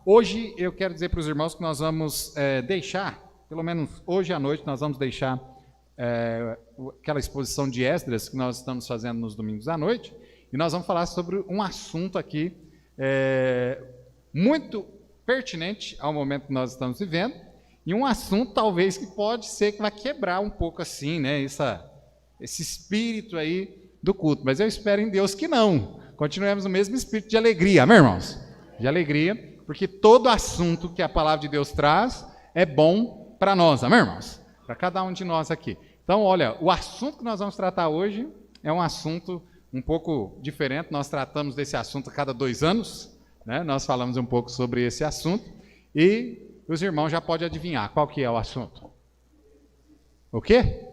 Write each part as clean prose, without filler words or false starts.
Hoje eu quero dizer para os irmãos que nós vamos deixar, pelo menos hoje à noite, nós vamos deixar aquela exposição de Esdras que nós estamos fazendo nos domingos à noite, e nós vamos falar sobre um assunto aqui muito pertinente ao momento que nós estamos vivendo, e um assunto talvez que pode ser que vai quebrar um pouco assim, né, esse espírito aí do culto, mas eu espero em Deus que não, continuemos no mesmo espírito de alegria, amém, irmãos? De alegria, porque todo assunto que a palavra de Deus traz é bom para nós, amém, irmãos? Para cada um de nós aqui. Então, olha, o assunto que nós vamos tratar hoje é um assunto um pouco diferente, nós tratamos desse assunto a cada 2 anos, né? Nós falamos um pouco sobre esse assunto, e os irmãos já podem adivinhar qual que é o assunto. O quê?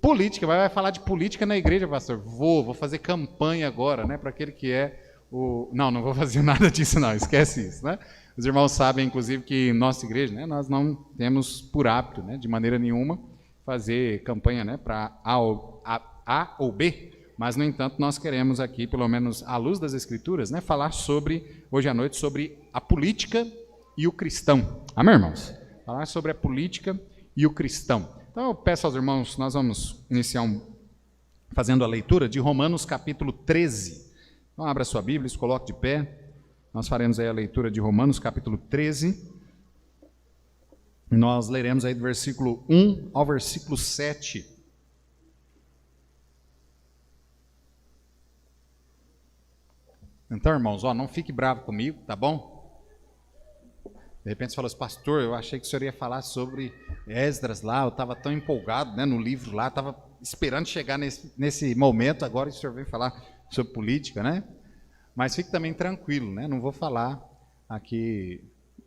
Política, vai falar de política na igreja, pastor. Vou fazer campanha agora, né, para aquele que é o... Não vou fazer nada disso não, esquece isso, né? Os irmãos sabem, inclusive, que nossa igreja, né, nós não temos por hábito, né, de maneira nenhuma, fazer campanha, né, para A ou B, mas, no entanto, nós queremos aqui, pelo menos à luz das Escrituras, né, falar sobre, hoje à noite, sobre a política e o cristão. Amém, irmãos? Falar sobre a política e o cristão. Então, eu peço aos irmãos, nós vamos iniciar fazendo a leitura de Romanos capítulo 13. Então, abra sua Bíblia, se coloque de pé. Nós faremos aí a leitura de Romanos capítulo 13. Nós leremos aí do versículo 1 ao versículo 7. Então, irmãos, não fique bravo comigo, tá bom? De repente você falou assim, pastor, eu achei que o senhor ia falar sobre Esdras lá, eu estava tão empolgado, né, no livro lá, estava esperando chegar nesse momento, agora o senhor veio falar sobre política, né? Mas fique também tranquilo, né? Não vou falar aqui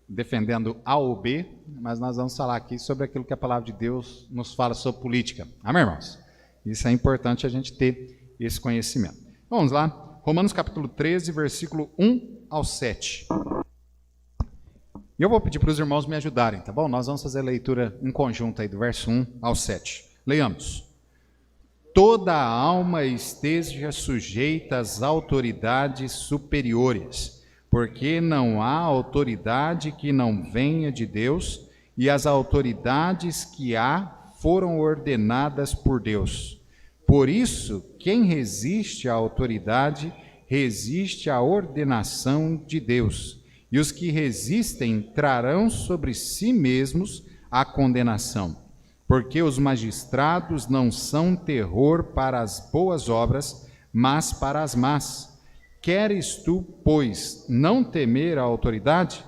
defendendo A ou B, mas nós vamos falar aqui sobre aquilo que a palavra de Deus nos fala sobre política. Amém, irmãos? Isso é importante a gente ter esse conhecimento. Vamos lá, Romanos capítulo 13, versículo 1 ao 7. E eu vou pedir para os irmãos me ajudarem, tá bom? Nós vamos fazer a leitura em conjunto aí do verso 1 ao 7. Leiamos. Toda a alma esteja sujeita às autoridades superiores, porque não há autoridade que não venha de Deus, e as autoridades que há foram ordenadas por Deus. Por isso, quem resiste à autoridade, resiste à ordenação de Deus. E os que resistem trarão sobre si mesmos a condenação. Porque os magistrados não são terror para as boas obras, mas para as más. Queres tu, pois, não temer a autoridade?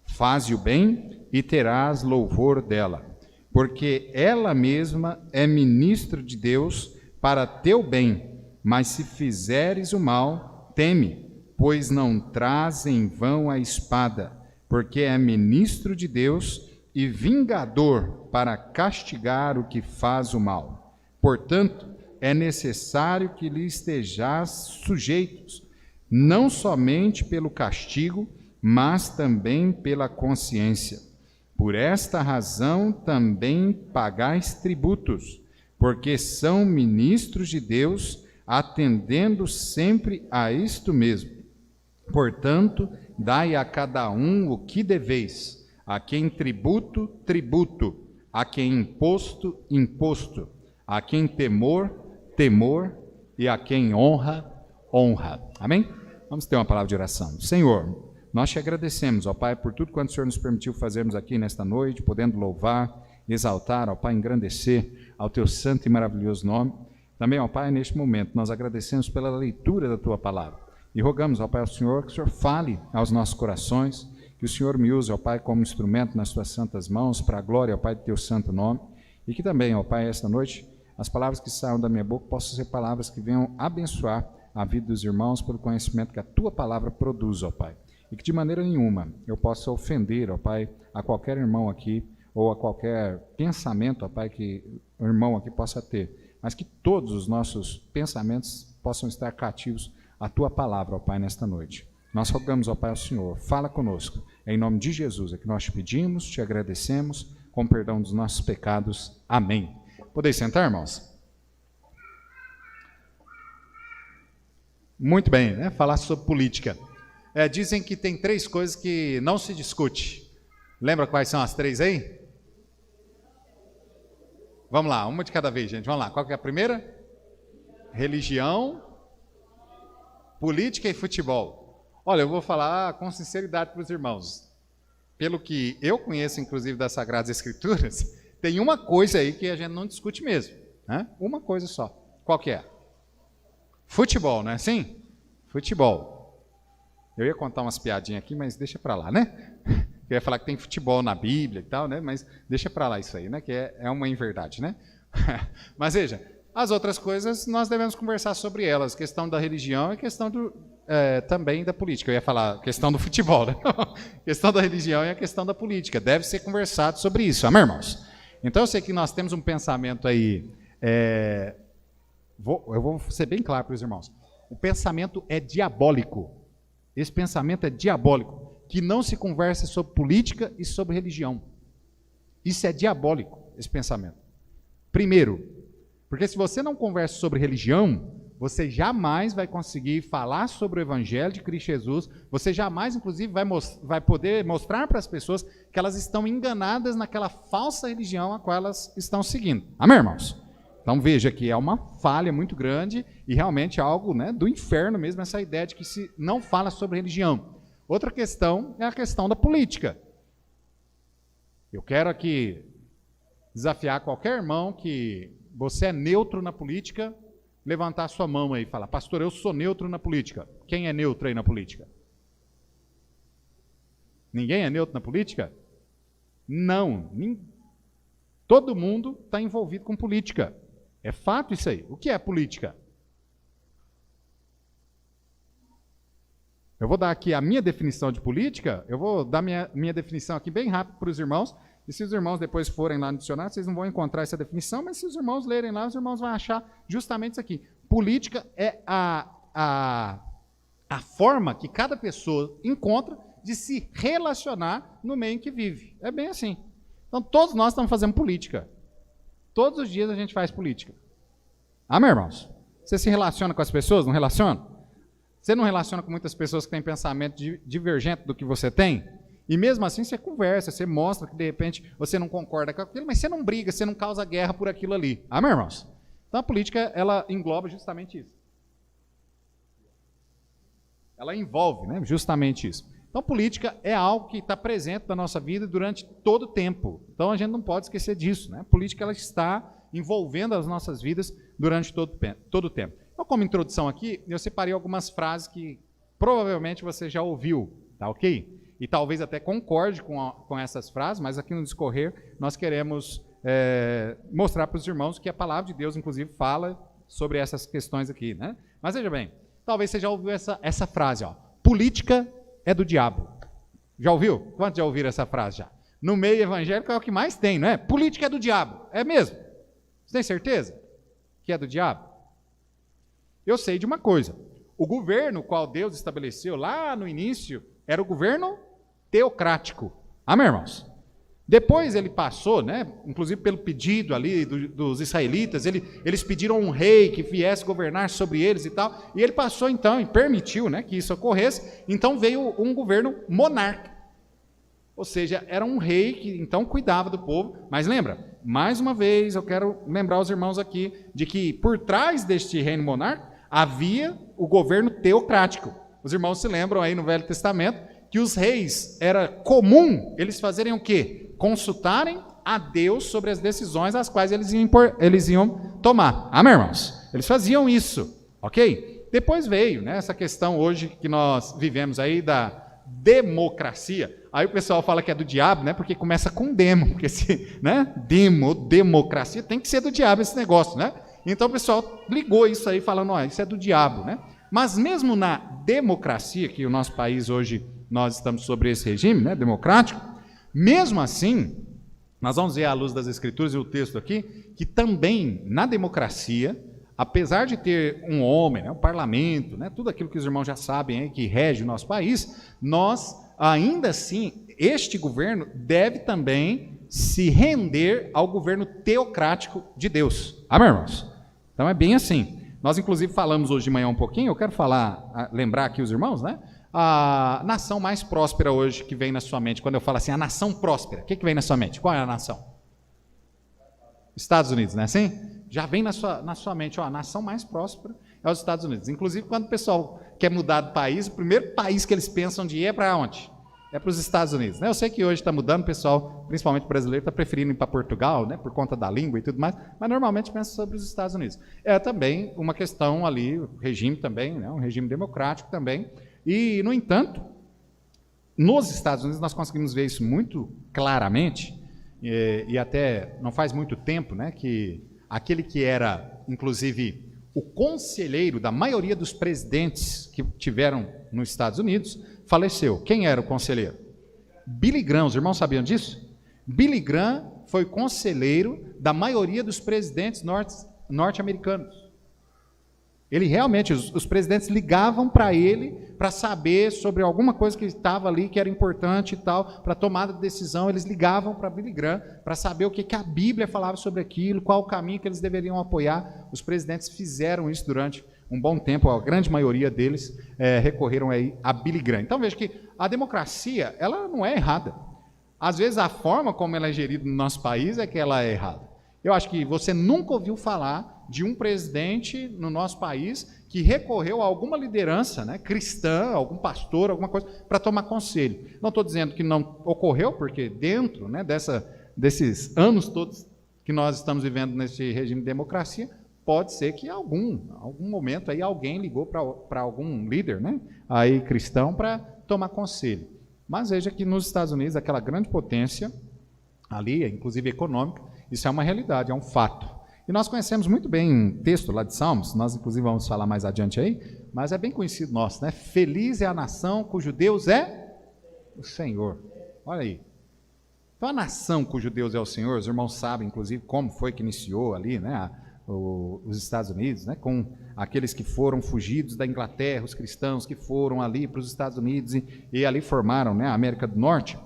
Faze o bem e terás louvor dela. Porque ela mesma é ministro de Deus para teu bem. Mas se fizeres o mal, teme. Pois não traz em vão a espada, porque é ministro de Deus e vingador para castigar o que faz o mal. Portanto, é necessário que lhe estejais sujeitos, não somente pelo castigo, mas também pela consciência. Por esta razão também pagais tributos, porque são ministros de Deus, atendendo sempre a isto mesmo. Portanto, dai a cada um o que deveis, a quem tributo, tributo, a quem imposto, imposto, a quem temor, temor, e a quem honra, honra. Amém? Vamos ter uma palavra de oração. Senhor, nós te agradecemos, ó Pai, por tudo quanto o Senhor nos permitiu fazermos aqui nesta noite, podendo louvar, exaltar, ó Pai, engrandecer ao teu santo e maravilhoso nome. Também, ó Pai, neste momento, nós agradecemos pela leitura da tua palavra. E rogamos, ó Pai, ao Senhor, que o Senhor fale aos nossos corações, que o Senhor me use, ó Pai, como instrumento nas tuas santas mãos, para a glória, ó Pai, do teu santo nome, e que também, ó Pai, esta noite, as palavras que saiam da minha boca possam ser palavras que venham abençoar a vida dos irmãos pelo conhecimento que a tua palavra produz, ó Pai, e que de maneira nenhuma eu possa ofender, ó Pai, a qualquer irmão aqui, ou a qualquer pensamento, ó Pai, que o irmão aqui possa ter, mas que todos os nossos pensamentos possam estar cativos à tua palavra, ó Pai, nesta noite. Nós rogamos, ó Pai, ao Senhor, fala conosco, em nome de Jesus, é que nós te pedimos, te agradecemos, com perdão dos nossos pecados. Amém. Podeis sentar, irmãos? Muito bem, né? Falar sobre política. Dizem que tem 3 coisas que não se discute. Lembra quais são as 3 aí? Vamos lá, uma de cada vez, gente. Vamos lá, qual que é a primeira? Religião, política e futebol. Olha, eu vou falar com sinceridade para os irmãos. Pelo que eu conheço, inclusive, das Sagradas Escrituras, tem uma coisa aí que a gente não discute mesmo. Né? Uma coisa só. Qual que é? Futebol, não é assim? Futebol. Eu ia contar umas piadinhas aqui, mas deixa para lá, né? Eu ia falar que tem futebol na Bíblia e tal, né? Mas deixa para lá isso aí, né? Que é uma inverdade, né? Mas veja, as outras coisas nós devemos conversar sobre elas. Questão da religião e questão também da política. Eu ia falar questão do futebol, né? Questão da religião e a questão da política. Deve ser conversado sobre isso, amém, irmãos? Então eu sei que nós temos um pensamento aí. Eu vou ser bem claro para os irmãos. O pensamento é diabólico. Esse pensamento é diabólico. Que não se converse sobre política e sobre religião. Isso é diabólico, esse pensamento. Primeiro, porque se você não conversa sobre religião, você jamais vai conseguir falar sobre o Evangelho de Cristo Jesus, você jamais, inclusive, vai poder mostrar para as pessoas que elas estão enganadas naquela falsa religião a qual elas estão seguindo. Amém, irmãos? Então veja que é uma falha muito grande e realmente algo, né, do inferno mesmo, essa ideia de que se não fala sobre religião. Outra questão é a questão da política. Eu quero aqui desafiar qualquer irmão que você é neutro na política, levantar sua mão aí e falar, pastor, eu sou neutro na política. Quem é neutro aí na política? Ninguém é neutro na política? Não. Todo mundo está envolvido com política. É fato isso aí. O que é política? Eu vou dar aqui a minha definição de política, eu vou dar minha definição aqui bem rápido para os irmãos, e se os irmãos depois forem lá no dicionário, vocês não vão encontrar essa definição, mas se os irmãos lerem lá, os irmãos vão achar justamente isso aqui. Política é a forma que cada pessoa encontra de se relacionar no meio em que vive. É bem assim. Então, todos nós estamos fazendo política. Todos os dias a gente faz política. Amém, irmãos? Você se relaciona com as pessoas? Não relaciona? Você não relaciona com muitas pessoas que têm pensamento divergente do que você tem? E mesmo assim você conversa, você mostra que de repente você não concorda com aquilo, mas você não briga, você não causa guerra por aquilo ali. Amém, irmãos? Então a política, ela engloba justamente isso. Ela envolve, né, justamente isso. Então política é algo que está presente na nossa vida durante todo o tempo. Então a gente não pode esquecer disso. Né? A política ela está envolvendo as nossas vidas durante todo o tempo. Então, como introdução aqui, eu separei algumas frases que provavelmente você já ouviu, tá ok? E talvez até concorde com essas frases, mas aqui no Discorrer nós queremos mostrar para os irmãos que a palavra de Deus, inclusive, fala sobre essas questões aqui, né? Mas veja bem, talvez você já ouviu essa frase, ó, política é do diabo. Já ouviu? Quantos já ouviram essa frase já? No meio evangélico é o que mais tem, não é? Política é do diabo, é mesmo? Você tem certeza que é do diabo? Eu sei de uma coisa, o governo qual Deus estabeleceu lá no início era o governo teocrático. Amém, irmãos? Depois ele passou, né, inclusive pelo pedido ali dos israelitas, eles pediram um rei que viesse governar sobre eles e tal, e ele passou então e permitiu, né, que isso ocorresse, então veio um governo monárquico. Ou seja, era um rei que então cuidava do povo, mas lembra, mais uma vez eu quero lembrar os irmãos aqui de que por trás deste reino monárquico havia o governo teocrático. Os irmãos se lembram aí no Velho Testamento que os reis, era comum eles fazerem o quê? Consultarem a Deus sobre as decisões as quais eles iam tomar. Amém, irmãos? Eles faziam isso, ok? Depois veio, né, essa questão hoje que nós vivemos aí da democracia. Aí o pessoal fala que é do diabo, né, porque começa com demo, porque né, democracia, tem que ser do diabo esse negócio, né? Então o pessoal ligou isso aí falando, ó, isso é do diabo, né? Mas mesmo na democracia, que o nosso país hoje nós estamos sobre esse regime, né, democrático, mesmo assim, nós vamos ver à luz das Escrituras e o texto aqui, que também na democracia, apesar de ter um homem, né, um parlamento, né, tudo aquilo que os irmãos já sabem aí, que rege o nosso país, nós, ainda assim, este governo deve também se render ao governo teocrático de Deus. Amém, irmãos? Então é bem assim. Nós, inclusive, falamos hoje de manhã um pouquinho, eu quero lembrar aqui os irmãos, né, a nação mais próspera hoje que vem na sua mente? Quando eu falo assim, a nação próspera, o que vem na sua mente? Qual é a nação? Estados Unidos, não é assim? Já vem na sua mente, ó, a nação mais próspera é os Estados Unidos. Inclusive, quando o pessoal quer mudar de país, o primeiro país que eles pensam de ir é para onde? É para os Estados Unidos. Né? Eu sei que hoje está mudando, o pessoal, principalmente brasileiro, está preferindo ir para Portugal, né, por conta da língua e tudo mais, mas normalmente pensa sobre os Estados Unidos. É também uma questão ali, o regime também, né, um regime democrático também, e, no entanto, nos Estados Unidos nós conseguimos ver isso muito claramente, e até não faz muito tempo, né, que aquele que era, inclusive, o conselheiro da maioria dos presidentes que tiveram nos Estados Unidos, faleceu. Quem era o conselheiro? Billy Graham. Os irmãos sabiam disso? Billy Graham foi conselheiro da maioria dos presidentes norte-americanos. Ele realmente, os presidentes ligavam para ele para saber sobre alguma coisa que estava ali, que era importante e tal, para tomada de decisão, eles ligavam para Billy Graham para saber o que a Bíblia falava sobre aquilo, qual o caminho que eles deveriam apoiar. Os presidentes fizeram isso durante um bom tempo, a grande maioria deles recorreram aí a Billy Graham. Então veja que a democracia, ela não é errada. Às vezes a forma como ela é gerida no nosso país é que ela é errada. Eu acho que você nunca ouviu falar de um presidente no nosso país que recorreu a alguma liderança, né, cristã, algum pastor, alguma coisa, para tomar conselho. Não estou dizendo que não ocorreu, porque dentro, né, desses anos todos que nós estamos vivendo nesse regime de democracia, pode ser que algum momento aí alguém ligou para algum líder, né, aí cristão, para tomar conselho. Mas veja que nos Estados Unidos, aquela grande potência ali, inclusive econômica, isso é uma realidade, é um fato. E nós conhecemos muito bem um texto lá de Salmos, nós inclusive vamos falar mais adiante aí, mas é bem conhecido nosso, né? Feliz é a nação cujo Deus é o Senhor. Olha aí. Então a nação cujo Deus é o Senhor, os irmãos sabem inclusive como foi que iniciou ali, né, os Estados Unidos, né, com aqueles que foram fugidos da Inglaterra, os cristãos que foram ali para os Estados Unidos e ali formaram, né, a América do Norte.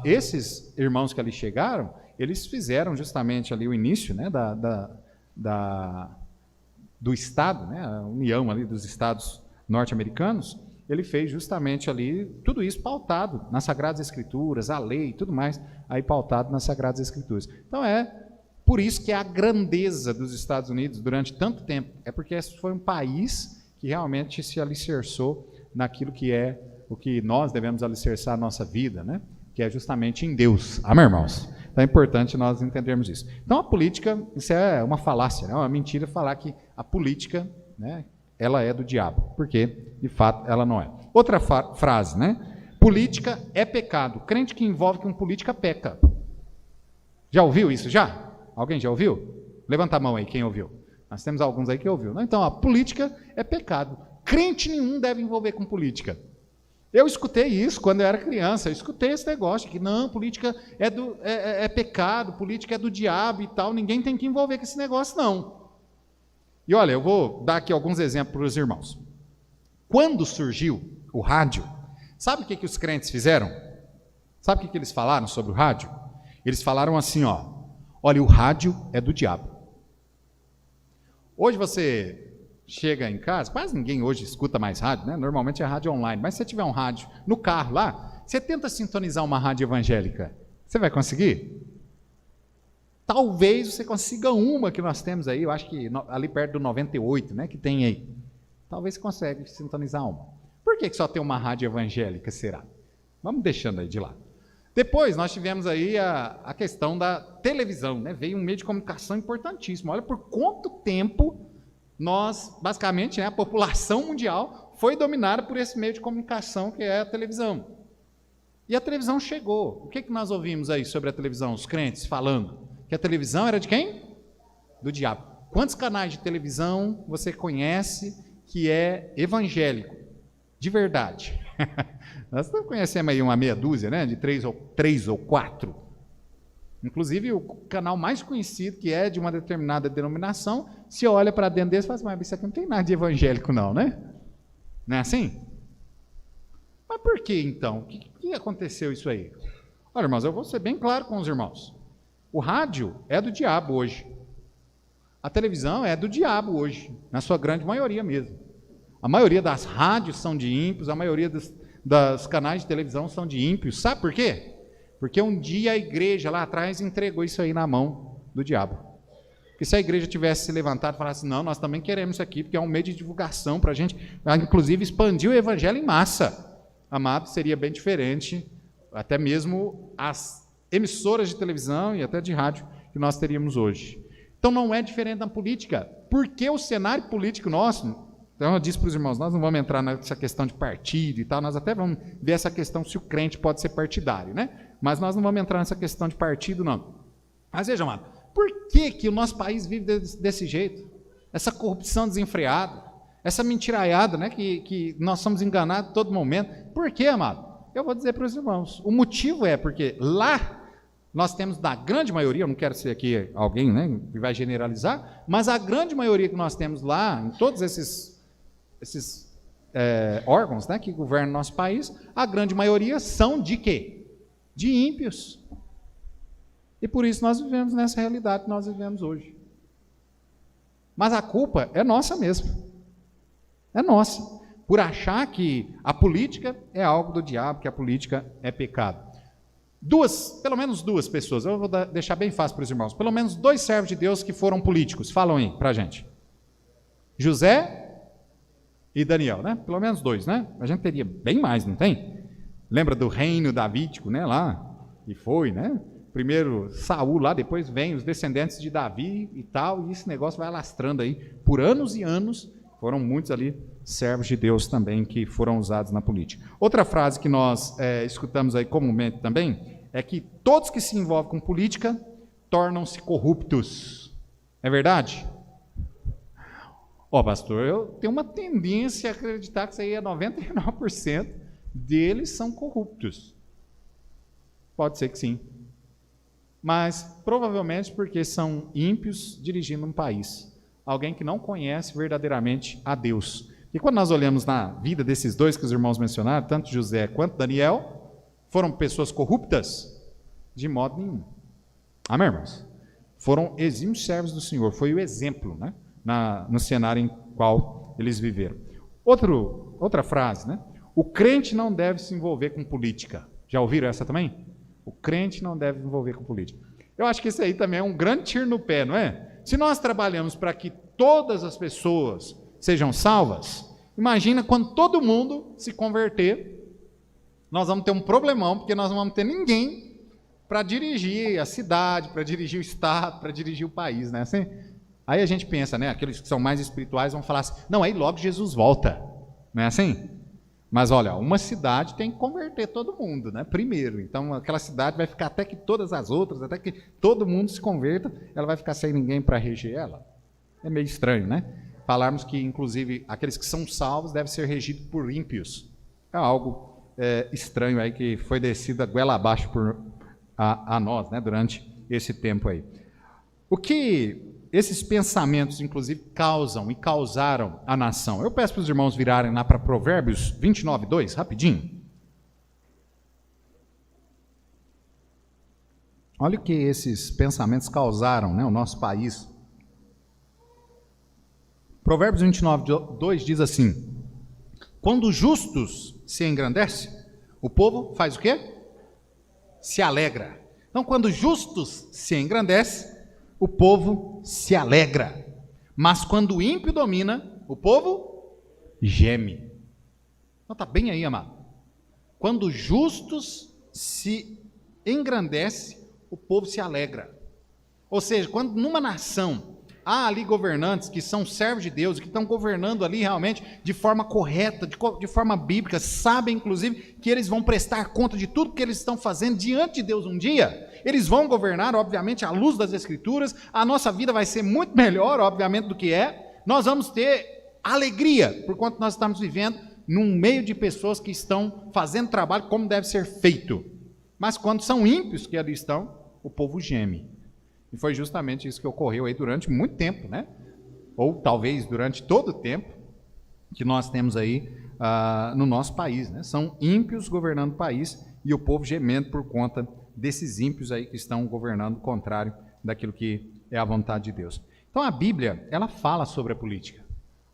Esses irmãos que ali chegaram, eles fizeram justamente ali o início, né, do Estado, né, a união ali dos Estados norte-americanos. Ele fez justamente ali tudo isso pautado nas Sagradas Escrituras, a lei e tudo mais, aí pautado nas Sagradas Escrituras. Então por isso que a grandeza dos Estados Unidos durante tanto tempo, é porque esse foi um país que realmente se alicerçou naquilo que é o que nós devemos alicerçar a nossa vida, né, que é justamente em Deus. Amém, irmãos? Então é importante nós entendermos isso. Então a política, isso é uma falácia, né? É uma mentira falar que a política, né, ela é do diabo, porque de fato ela não é. Outra frase, né? Política é pecado. Crente que envolve com política peca. Já ouviu isso já? Alguém já ouviu? Levanta a mão aí, quem ouviu. Nós temos alguns aí que ouviu. Então a política é pecado. Crente nenhum deve envolver com política. Eu escutei isso quando eu era criança, eu escutei esse negócio, que não, política é pecado, política é do diabo e tal, ninguém tem que envolver com esse negócio, não. E olha, eu vou dar aqui alguns exemplos para os irmãos. Quando surgiu o rádio, sabe o que os crentes fizeram? Sabe o que eles falaram sobre o rádio? Eles falaram assim, olha, o rádio é do diabo. Hoje você chega em casa, quase ninguém hoje escuta mais rádio, né? Normalmente é rádio online, mas se você tiver um rádio no carro lá, você tenta sintonizar uma rádio evangélica, você vai conseguir? Talvez você consiga uma que nós temos aí, eu acho que ali perto do 98, né, que tem aí. Talvez você consiga sintonizar uma. Por que só tem uma rádio evangélica, será? Vamos deixando aí de lado. Depois nós tivemos aí a questão da televisão, né? Veio um meio de comunicação importantíssimo. Olha por quanto tempo nós, basicamente, né, a população mundial foi dominada por esse meio de comunicação que é a televisão. E a televisão chegou. O que nós ouvimos aí sobre a televisão? Os crentes falando que a televisão era de quem? Do diabo. Quantos canais de televisão você conhece que é evangélico? De verdade. Nós conhecemos aí uma meia dúzia, né, de três ou quatro. Inclusive, o canal mais conhecido, que é de uma determinada denominação, se olha para dentro deles e fala assim, mas isso aqui não tem nada de evangélico não, né? Não é assim? Mas por que então? O que aconteceu isso aí? Olha, irmãos, eu vou ser bem claro com os irmãos. O rádio é do diabo hoje. A televisão é do diabo hoje, na sua grande maioria mesmo. A maioria das rádios são de ímpios, a maioria dos canais de televisão são de ímpios. Sabe por quê? Porque um dia a igreja lá atrás entregou isso aí na mão do diabo. Porque se a igreja tivesse se levantado e falasse, não, nós também queremos isso aqui, porque é um meio de divulgação para a gente, inclusive expandir o evangelho em massa. Amado, seria bem diferente, até mesmo as emissoras de televisão e até de rádio que nós teríamos hoje. Então não é diferente da política, porque o cenário político nosso, então eu disse para os irmãos, nós não vamos entrar nessa questão de partido e tal, nós até vamos ver essa questão se o crente pode ser partidário, né? Mas nós não vamos entrar nessa questão de partido, não. Mas veja, amado, por que o nosso país vive desse jeito? Essa corrupção desenfreada, essa mentiraiada, né, que nós somos enganados a todo momento. Por quê, amado? Eu vou dizer para os irmãos. O motivo é porque lá nós temos, da grande maioria, eu não quero ser aqui alguém, né, que vai generalizar, mas a grande maioria que nós temos lá, em todos esses órgãos, né, que governam nosso país, a grande maioria são de quê? De ímpios. E por isso nós vivemos nessa realidade que nós vivemos hoje. Mas a culpa é nossa mesmo. É nossa. Por achar que a política é algo do diabo, que a política é pecado. Pelo menos duas pessoas, eu vou deixar bem fácil para os irmãos, pelo menos 2 servos de Deus que foram políticos. Falam aí para a gente. José e Daniel, né? Pelo menos 2, né? A gente teria bem mais, não tem? Lembra do reino davídico, né? Lá, e foi, né? Primeiro Saul lá, depois vem os descendentes de Davi e tal, e esse negócio vai alastrando aí por anos e anos. Foram muitos ali servos de Deus também que foram usados na política. Outra frase que nós escutamos aí comumente também é que todos que se envolvem com política tornam-se corruptos. É verdade? Ó, pastor, eu tenho uma tendência a acreditar que isso aí é 99% deles são corruptos. Pode ser que sim. Mas provavelmente porque são ímpios dirigindo um país. Alguém que não conhece verdadeiramente a Deus. E quando nós olhamos na vida desses dois que os irmãos mencionaram, tanto José quanto Daniel, foram pessoas corruptas? De modo nenhum. Amém, irmãos? Foram exímios servos do Senhor. Foi o exemplo, né? No cenário em qual eles viveram. Outra frase, né? O crente não deve se envolver com política. Já ouviram essa também? O crente não deve se envolver com política. Eu acho que isso aí também é um grande tiro no pé, não é? Se nós trabalhamos para que todas as pessoas sejam salvas, imagina quando todo mundo se converter, nós vamos ter um problemão, porque nós não vamos ter ninguém para dirigir a cidade, para dirigir o estado, para dirigir o país, né? Assim, aí a gente pensa, né? Aqueles que são mais espirituais vão falar assim, não, aí logo Jesus volta, não é assim? Mas olha, uma cidade tem que converter todo mundo, né? Primeiro. Então aquela cidade vai ficar até que todas as outras, até que todo mundo se converta, ela vai ficar sem ninguém para reger ela. É meio estranho, né? Falarmos que, inclusive, aqueles que são salvos devem ser regidos por ímpios. É algo estranho aí que foi descido a goela abaixo a nós, né? Durante esse tempo aí. O que esses pensamentos, inclusive, causam e causaram a nação? Eu peço para os irmãos virarem lá para Provérbios 29:2, rapidinho. Olha o que esses pensamentos causaram, né, o nosso país. Provérbios 29:2 diz assim: quando os justos se engrandecem, o povo faz o quê? Se alegra. Então, quando os justos se engrandecem, o povo se alegra. Mas quando o ímpio domina, o povo geme. Então está bem aí, amado. Quando os justos se engrandecem, o povo se alegra. Ou seja, quando numa nação há ali governantes que são servos de Deus, que estão governando ali realmente de forma correta, de forma bíblica, sabem inclusive que eles vão prestar conta de tudo que eles estão fazendo diante de Deus um dia. Eles vão governar, obviamente, à luz das Escrituras. A nossa vida vai ser muito melhor, obviamente, do que é. Nós vamos ter alegria, por quanto nós estamos vivendo num meio de pessoas que estão fazendo trabalho como deve ser feito. Mas quando são ímpios que ali estão, o povo geme. E foi justamente isso que ocorreu aí durante muito tempo, né? Ou talvez durante todo o tempo que nós temos aí no nosso país, né? São ímpios governando o país e o povo gemendo por conta desses ímpios aí que estão governando o contrário daquilo que é a vontade de Deus. Então a Bíblia, ela fala sobre a política.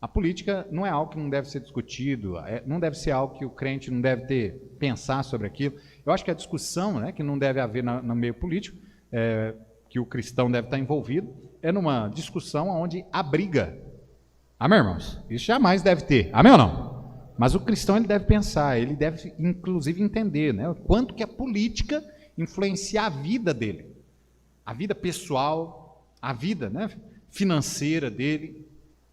A política não é algo que não deve ser discutido, não deve ser algo que o crente não deve pensar sobre aquilo. Eu acho que a discussão, né, que não deve haver no meio político, que o cristão deve estar envolvido, é numa discussão onde há briga. Amém, irmãos? Isso jamais deve ter. Amém ou não? Mas o cristão ele deve pensar, ele deve inclusive entender, né, o quanto que a política influencia a vida dele, a vida pessoal, a vida, né, financeira dele,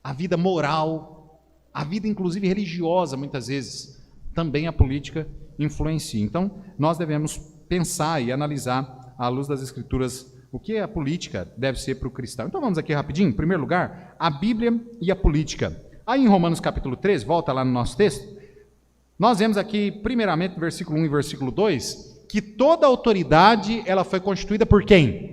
a vida moral, a vida inclusive religiosa, muitas vezes, também a política influencia. Então, nós devemos pensar e analisar, à luz das Escrituras, o que a política deve ser para o cristão. Então, vamos aqui rapidinho. Em primeiro lugar, a Bíblia e a política. Aí em Romanos capítulo 13, volta lá no nosso texto, nós vemos aqui, primeiramente, no versículo 1 e versículo 2, que toda autoridade, ela foi constituída por quem?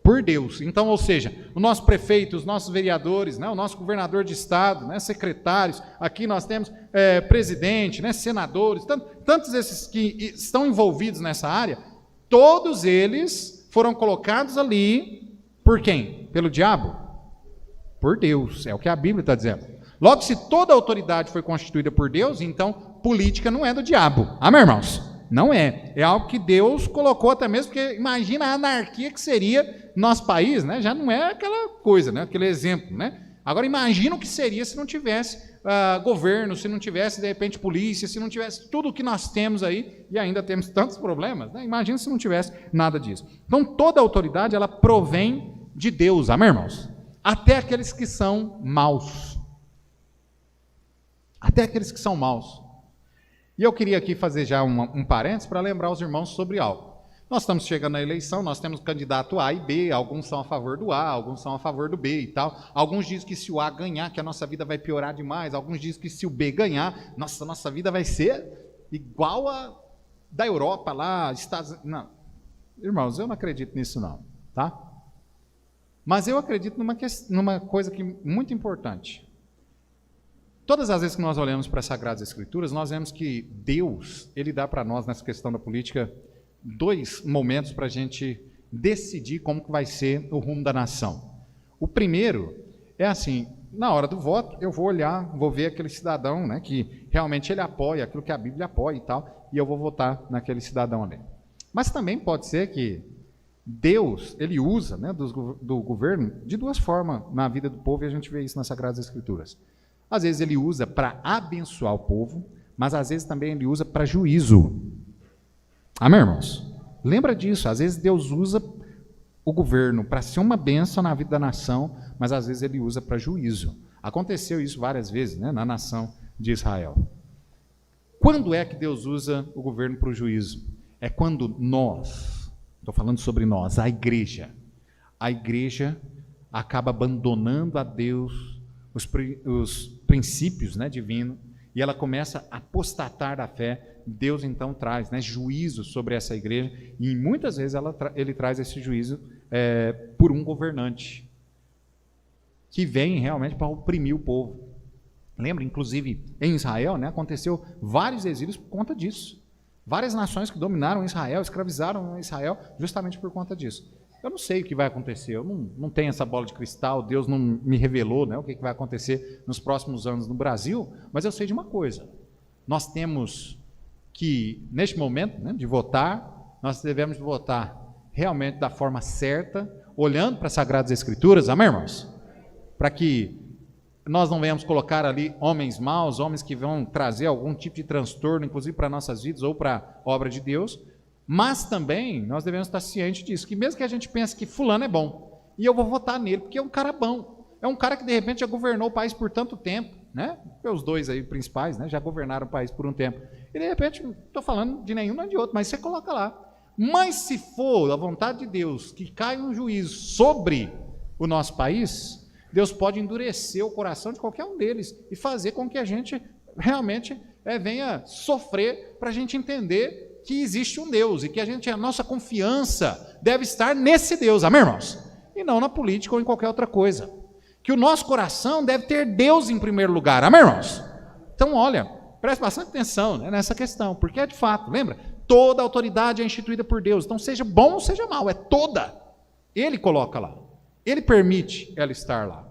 Por Deus. Então, ou seja, o nosso prefeito, os nossos vereadores, né, o nosso governador de estado, né, secretários, aqui nós temos presidente, né, senadores, tantos esses que estão envolvidos nessa área, todos eles foram colocados ali por quem? Pelo diabo? Por Deus, é o que a Bíblia está dizendo. Logo, se toda autoridade foi constituída por Deus, então política não é do diabo. Amém, irmãos? Não é. É algo que Deus colocou até mesmo, porque imagina a anarquia que seria nosso país, né? Já não é aquela coisa, né? Aquele exemplo, né? Agora imagina o que seria se não tivesse governo, se não tivesse, de repente, polícia, se não tivesse tudo o que nós temos aí, e ainda temos tantos problemas, né? Imagina se não tivesse nada disso. Então, toda autoridade, ela provém de Deus. Amém, irmãos? Até aqueles que são maus. Até aqueles que são maus. E eu queria aqui fazer já um parênteses para lembrar os irmãos sobre algo. Nós estamos chegando na eleição, nós temos candidato A e B, alguns são a favor do A, alguns são a favor do B e tal. Alguns dizem que se o A ganhar, que a nossa vida vai piorar demais. Alguns dizem que se o B ganhar, nossa vida vai ser igual a da Europa lá, Estados Unidos. Não, irmãos, eu não acredito nisso não, tá? Mas eu acredito numa coisa que muito importante. Todas as vezes que nós olhamos para as Sagradas Escrituras, nós vemos que Deus, Ele dá para nós, nessa questão da política, 2 momentos para a gente decidir como que vai ser o rumo da nação. O primeiro é assim, na hora do voto, eu vou olhar, vou ver aquele cidadão, né, que realmente ele apoia aquilo que a Bíblia apoia e tal, e eu vou votar naquele cidadão ali. Mas também pode ser que Deus, Ele usa, né, do governo de 2 formas na vida do povo, e a gente vê isso nas Sagradas Escrituras. Às vezes Ele usa para abençoar o povo, mas às vezes também Ele usa para juízo. Amém, irmãos? Lembra disso, às vezes Deus usa o governo para ser uma bênção na vida da nação, mas às vezes Ele usa para juízo. Aconteceu isso várias vezes, né, na nação de Israel. Quando é que Deus usa o governo para o juízo? É quando nós, estou falando sobre nós, a igreja acaba abandonando a Deus os princípios, né, divinos, e ela começa a apostatar da fé. Deus então traz, né, juízo sobre essa igreja, e muitas vezes ele traz esse juízo por um governante, que vem realmente para oprimir o povo. Lembra, inclusive, em Israel, né, aconteceu vários exílios por conta disso. Várias nações que dominaram Israel, escravizaram Israel, justamente por conta disso. Eu não sei o que vai acontecer, eu não tenho essa bola de cristal, Deus não me revelou, né, o que vai acontecer nos próximos anos no Brasil, mas eu sei de uma coisa, nós temos que, neste momento, né, de votar, nós devemos votar realmente da forma certa, olhando para as Sagradas Escrituras, amém, irmãos? Para que nós não venhamos colocar ali homens maus, homens que vão trazer algum tipo de transtorno, inclusive para nossas vidas ou para a obra de Deus, mas também nós devemos estar cientes disso, que mesmo que a gente pense que fulano é bom, e eu vou votar nele, porque é um cara bom, é um cara que de repente já governou o país por tanto tempo, né? Os 2 aí principais, né, já governaram o país por um tempo, e de repente, não estou falando de nenhum nem de outro, mas você coloca lá. Mas se for a vontade de Deus que cai um juízo sobre o nosso país, Deus pode endurecer o coração de qualquer um deles e fazer com que a gente realmente venha sofrer, para a gente entender que existe um Deus e que a nossa confiança deve estar nesse Deus, amém, irmãos? E não na política ou em qualquer outra coisa. Que o nosso coração deve ter Deus em primeiro lugar, amém, irmãos? Então, olha, preste bastante atenção, né, nessa questão, porque é de fato, lembra? Toda autoridade é instituída por Deus, então seja bom ou seja mal, é toda. Ele coloca lá, Ele permite ela estar lá.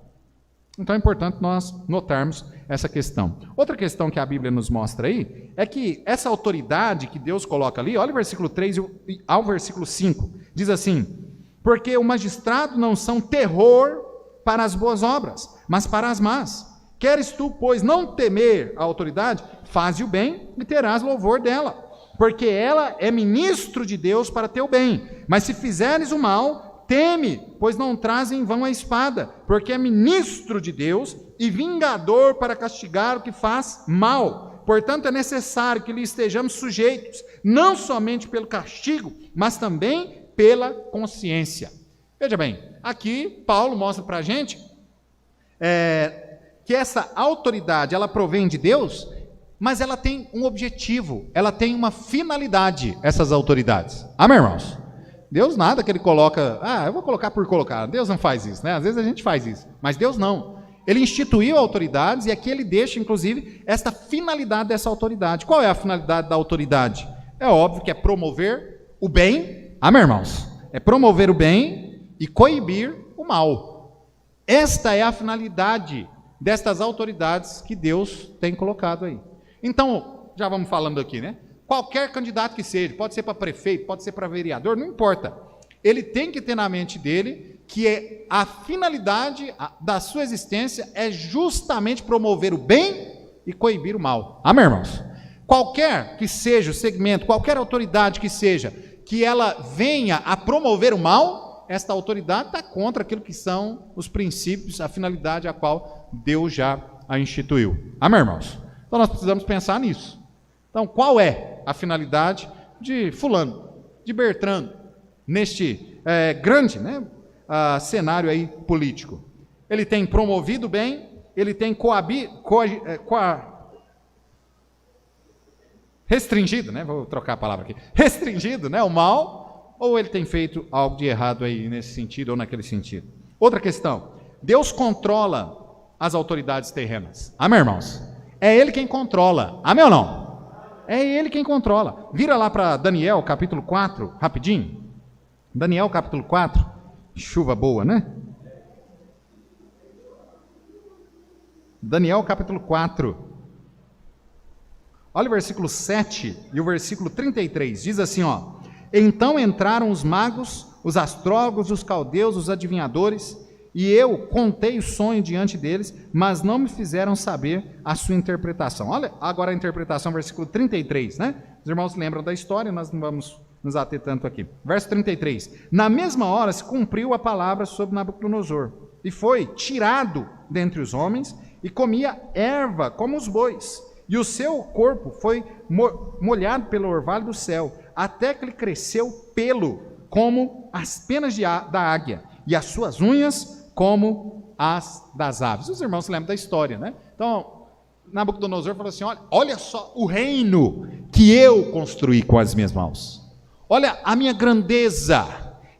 Então é importante nós notarmos essa questão. Outra questão que a Bíblia nos mostra aí é que essa autoridade que Deus coloca ali, olha o versículo 3 ao versículo 5, diz assim: porque o magistrado não são terror para as boas obras, mas para as más. Queres tu, pois, não temer a autoridade, faze o bem e terás louvor dela, porque ela é ministro de Deus para teu bem. Mas se fizeres o mal, teme, pois não traz em vão a espada, porque é ministro de Deus e vingador para castigar o que faz mal. Portanto, é necessário que lhe estejamos sujeitos, não somente pelo castigo, mas também pela consciência. Veja bem, aqui Paulo mostra para a gente que essa autoridade, ela provém de Deus, mas ela tem um objetivo, ela tem uma finalidade, essas autoridades. Amém, irmãos? Deus nada que ele coloca, eu vou colocar por colocar. Deus não faz isso, né? Às vezes a gente faz isso, mas Deus não. Ele instituiu autoridades e aqui ele deixa, inclusive, esta finalidade dessa autoridade. Qual é a finalidade da autoridade? É óbvio que é promover o bem, amém, irmãos? É promover o bem e coibir o mal. Esta é a finalidade destas autoridades que Deus tem colocado aí. Então, já vamos falando aqui, né? Qualquer candidato que seja, pode ser para prefeito, pode ser para vereador, não importa. Ele tem que ter na mente dele que a finalidade da sua existência é justamente promover o bem e coibir o mal. Amém, irmãos? Qualquer que seja o segmento, qualquer autoridade que seja, que ela venha a promover o mal, esta autoridade está contra aquilo que são os princípios, a finalidade a qual Deus já a instituiu. Amém, irmãos? Então nós precisamos pensar nisso. Então, qual é a finalidade de fulano, de Bertrando, neste grande cenário aí político? Ele tem promovido o bem, ele tem restringido, vou trocar a palavra aqui, restringido, o mal, ou ele tem feito algo de errado aí nesse sentido ou naquele sentido? Outra questão, Deus controla as autoridades terrenas. Amém, irmãos? É Ele quem controla. Amém ou não? É Ele quem controla. Vira lá para Daniel, capítulo 4, rapidinho. Daniel, capítulo 4. Chuva boa, né? Daniel, capítulo 4. Olha o versículo 7 e o versículo 33. Diz assim, ó: então entraram os magos, os astrólogos, os caldeus, os adivinhadores, e eu contei o sonho diante deles, mas não me fizeram saber a sua interpretação. Olha agora a interpretação, versículo 33, né? Os irmãos lembram da história, nós não vamos nos ater tanto aqui. Verso 33. Na mesma hora se cumpriu a palavra sobre Nabucodonosor, e foi tirado dentre os homens, e comia erva como os bois, e o seu corpo foi molhado pelo orvalho do céu, até que lhe cresceu pelo, como as penas da águia, e as suas unhas como as das aves. Os irmãos se lembram da história, né? Então, Nabucodonosor falou assim: olha só o reino que eu construí com as minhas mãos. Olha a minha grandeza.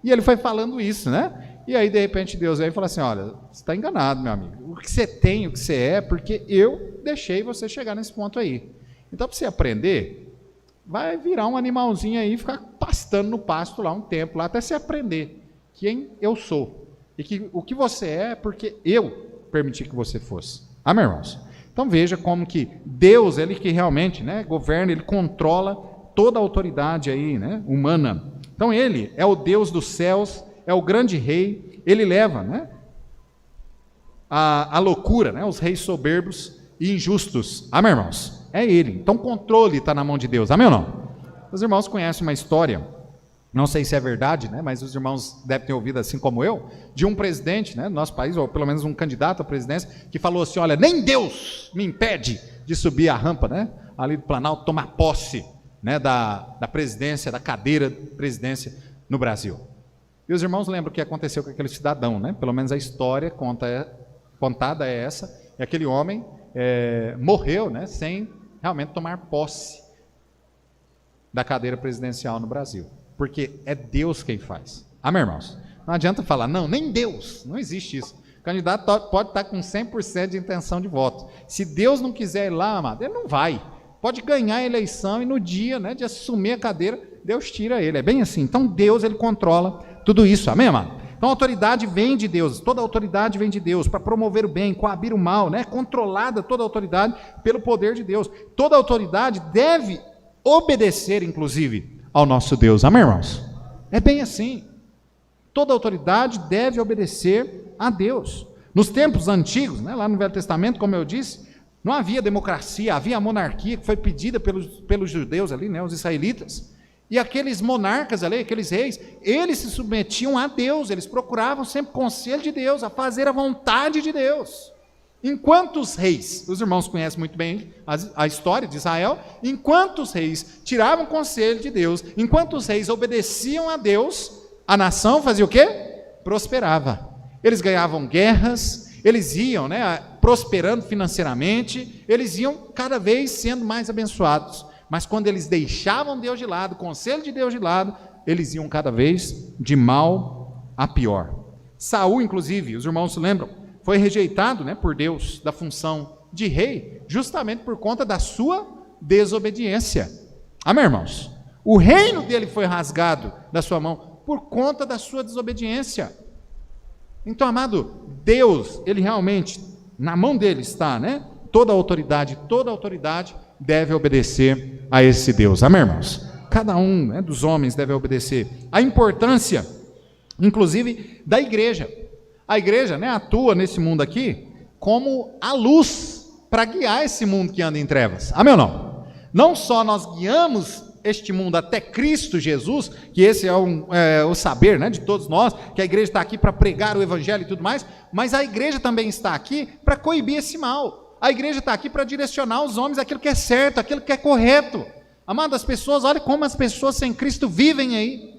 E ele foi falando isso, né? E aí, de repente, Deus veio e falou assim: olha, você está enganado, meu amigo. O que você tem, o que você é, porque eu deixei você chegar nesse ponto aí. Então, para você aprender, vai virar um animalzinho aí e ficar pastando no pasto lá um tempo, lá até você aprender quem eu sou. E que o que você é, porque eu permiti que você fosse. Amém, irmãos? Então veja como que Deus, Ele que realmente governa, Ele controla toda a autoridade aí, humana. Então Ele é o Deus dos céus, é o grande rei, Ele leva a loucura, os reis soberbos e injustos. Amém, irmãos? É Ele. Então o controle está na mão de Deus. Amém ou não? Os irmãos conhecem uma história, não sei se é verdade, mas os irmãos devem ter ouvido, assim como eu, de um presidente do nosso país, ou pelo menos um candidato à presidência, que falou assim: olha, nem Deus me impede de subir a rampa ali do Planalto, tomar posse da presidência, da cadeira de presidência no Brasil. E os irmãos lembram o que aconteceu com aquele cidadão, pelo menos a história contada é essa, e aquele homem morreu sem realmente tomar posse da cadeira presidencial no Brasil. Porque é Deus quem faz. Amém, irmãos? Não adianta falar, não, nem Deus, não existe isso. O candidato pode estar com 100% de intenção de voto. Se Deus não quiser ir lá, amado, ele não vai. Pode ganhar a eleição e no dia de assumir a cadeira, Deus tira ele. É bem assim. Então Deus, Ele controla tudo isso. Amém, amado? Então a autoridade vem de Deus, toda autoridade vem de Deus, para promover o bem, coabir o mal, né? Controlada toda a autoridade pelo poder de Deus. Toda autoridade deve obedecer, inclusive, ao nosso Deus. Amém, irmãos? É bem assim. Toda autoridade deve obedecer a Deus. Nos tempos antigos, né, lá no Velho Testamento, como eu disse, não havia democracia, havia a monarquia que foi pedida pelos judeus ali, né, os israelitas. E aqueles monarcas ali, aqueles reis, eles se submetiam a Deus, eles procuravam sempre conselho de Deus, a fazer a vontade de Deus. Enquanto os reis, os irmãos conhecem muito bem a história de Israel, enquanto os reis tiravam conselho de Deus, enquanto os reis obedeciam a Deus, a nação fazia o quê? Prosperava. Eles ganhavam guerras, eles iam, né, prosperando financeiramente, eles iam cada vez sendo mais abençoados. Mas quando eles deixavam Deus de lado, o conselho de Deus de lado, eles iam cada vez de mal a pior. Saul, inclusive, os irmãos se lembram, foi rejeitado, né, por Deus da função de rei, justamente por conta da sua desobediência. Amém, irmãos? O reino dele foi rasgado da sua mão por conta da sua desobediência. Então, amado, Deus, ele realmente, na mão dele está, né? Toda autoridade deve obedecer a esse Deus. Amém, irmãos? Cada um, né, dos homens deve obedecer. A importância, inclusive, da igreja. A igreja, né, atua nesse mundo aqui como a luz para guiar esse mundo que anda em trevas. Amém ou não? Não só nós guiamos este mundo até Cristo Jesus, que esse é o saber, né, de todos nós, que a igreja está aqui para pregar o evangelho e tudo mais, mas a igreja também está aqui para coibir esse mal. A igreja está aqui para direcionar os homens aquilo que é certo, aquilo que é correto. Amado, as pessoas, olha como as pessoas sem Cristo vivem aí.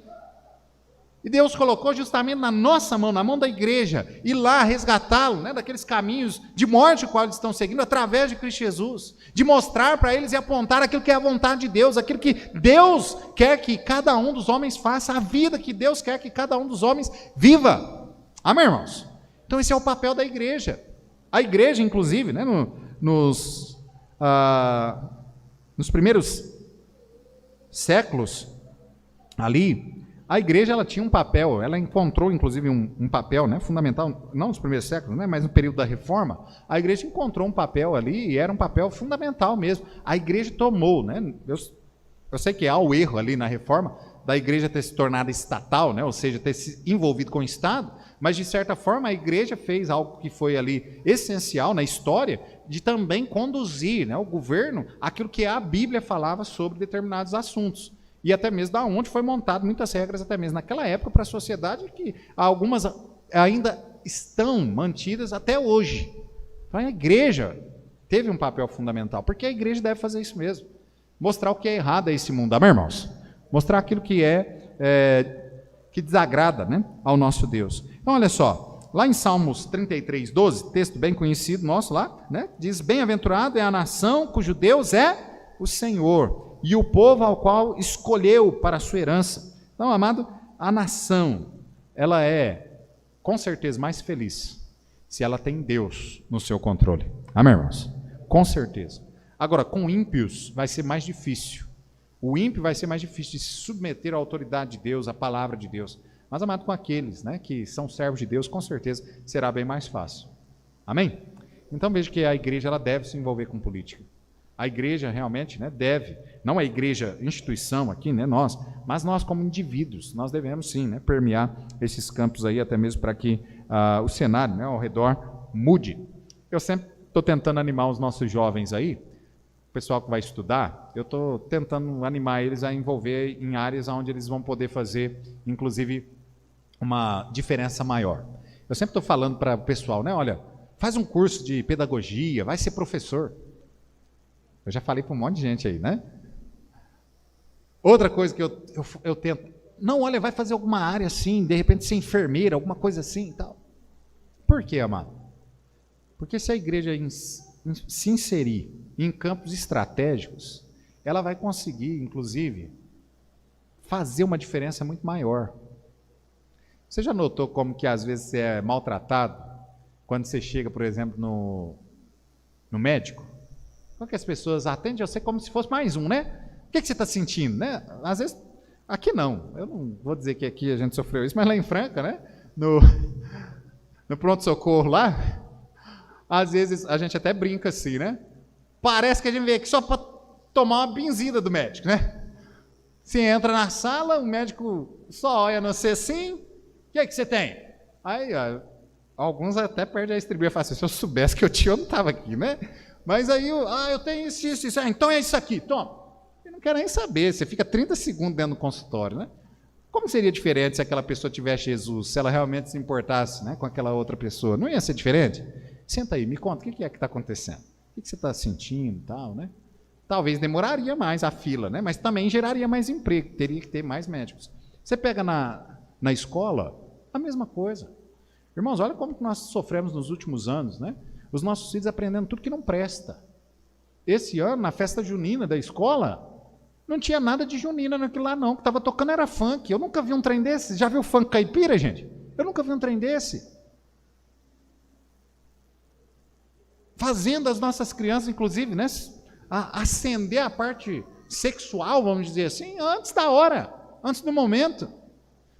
E Deus colocou justamente na nossa mão, na mão da igreja, ir lá resgatá-lo, né, daqueles caminhos de morte que eles estão seguindo através de Cristo Jesus, de mostrar para eles e apontar aquilo que é a vontade de Deus, aquilo que Deus quer que cada um dos homens faça, a vida que Deus quer que cada um dos homens viva. Amém, irmãos? Então esse é o papel da igreja. A igreja, inclusive, né, nos primeiros séculos ali, a igreja ela tinha um papel, ela encontrou inclusive um papel, né, fundamental, não nos primeiros séculos, né, mas no período da reforma, a igreja encontrou um papel ali e era um papel fundamental mesmo. A igreja tomou, né, eu sei que há o erro ali na reforma da igreja ter se tornado estatal, né, ou seja, ter se envolvido com o Estado, mas de certa forma a igreja fez algo que foi ali essencial na história, de também conduzir, né, o governo aquilo que a Bíblia falava sobre determinados assuntos. E até mesmo da onde foi montado muitas regras, até mesmo naquela época, para a sociedade, que algumas ainda estão mantidas até hoje. Então a igreja teve um papel fundamental, porque a igreja deve fazer isso mesmo. Mostrar o que é errado a esse mundo, amém, irmãos? Mostrar aquilo que que desagrada, né, ao nosso Deus. Então olha só, lá em Salmos 33, 12, texto bem conhecido nosso lá, né, diz: bem-aventurado é a nação cujo Deus é o Senhor, e o povo ao qual escolheu para a sua herança. Então, amado, a nação, ela é, com certeza, mais feliz se ela tem Deus no seu controle. Amém, irmãos? Com certeza. Agora, com ímpios vai ser mais difícil. O ímpio vai ser mais difícil de se submeter à autoridade de Deus, à palavra de Deus. Mas, amado, com aqueles, né, que são servos de Deus, com certeza será bem mais fácil. Amém? Então, veja que a igreja ela deve se envolver com política. A igreja realmente, né, deve, não a igreja instituição aqui, né, nós, mas nós como indivíduos, nós devemos sim, né, permear esses campos aí, até mesmo para que o cenário, né, ao redor mude. Eu sempre estou tentando animar os nossos jovens aí, o pessoal que vai estudar, eu estou tentando animar eles a envolver em áreas onde eles vão poder fazer, inclusive, uma diferença maior. Eu sempre estou falando para o pessoal, né, olha, faz um curso de pedagogia, vai ser professor. Eu já falei para um monte de gente aí, né? Outra coisa que eu tento, não, olha, vai fazer alguma área assim, de repente ser enfermeira, alguma coisa assim e tal. Por quê, amado? Porque se a igreja se inserir em campos estratégicos, ela vai conseguir, inclusive, fazer uma diferença muito maior. Você já notou como que às vezes você é maltratado quando você chega, por exemplo, no médico? Porque as pessoas atendem você como se fosse mais um, né? O que você está sentindo, né? Às vezes, aqui não. Eu não vou dizer que aqui a gente sofreu isso, mas lá em Franca, né? no, no pronto-socorro lá, às vezes a gente até brinca assim, né? Parece que a gente veio aqui só para tomar uma benzida do médico, né? Você entra na sala, o médico só olha no você assim, o que é que você tem? Aí, ó, alguns até perdem a estribeira e falam assim, se eu soubesse que eu tinha, eu não estava aqui, né? Mas aí, eu tenho isso. Então é isso aqui, toma. Eu não quero nem saber, você fica 30 segundos dentro do consultório, né? Como seria diferente se aquela pessoa tivesse Jesus, se ela realmente se importasse, né, com aquela outra pessoa? Não ia ser diferente? Senta aí, me conta, o que é que está acontecendo? O que você está sentindo e tal, né? Talvez demoraria mais a fila, né? Mas também geraria mais emprego, teria que ter mais médicos. Você pega na escola, a mesma coisa. Irmãos, olha como que nós sofremos nos últimos anos, né? Os nossos filhos aprendendo tudo que não presta. Esse ano, na festa junina da escola, não tinha nada de junina naquilo lá não, o que estava tocando era funk. Eu nunca vi um trem desse. Já viu funk caipira, gente? Eu nunca vi um trem desse. Fazendo as nossas crianças, inclusive, né, acender a parte sexual, vamos dizer assim, antes da hora, antes do momento.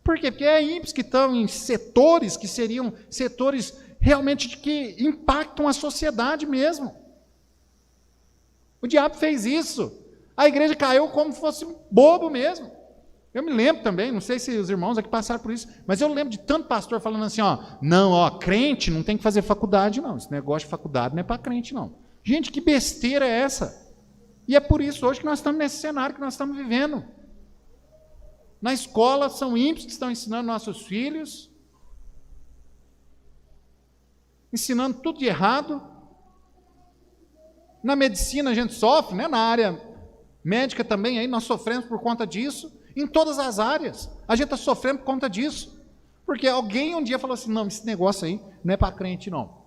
Por quê? Porque é ímpios que estão em setores que seriam setores realmente que impactam a sociedade mesmo. O diabo fez isso. A igreja caiu como se fosse bobo mesmo. Eu me lembro também, não sei se os irmãos aqui passaram por isso, mas eu lembro de tanto pastor falando assim, crente não tem que fazer faculdade não, esse negócio de faculdade não é para crente não. Gente, que besteira é essa? E é por isso hoje que nós estamos nesse cenário que nós estamos vivendo. Na escola são ímpios que estão ensinando nossos filhos, ensinando tudo de errado. Na medicina a gente sofre, né? Na área médica também, aí nós sofremos por conta disso. Em todas as áreas, a gente está sofrendo por conta disso. Porque alguém um dia falou assim, não, esse negócio aí não é para crente não.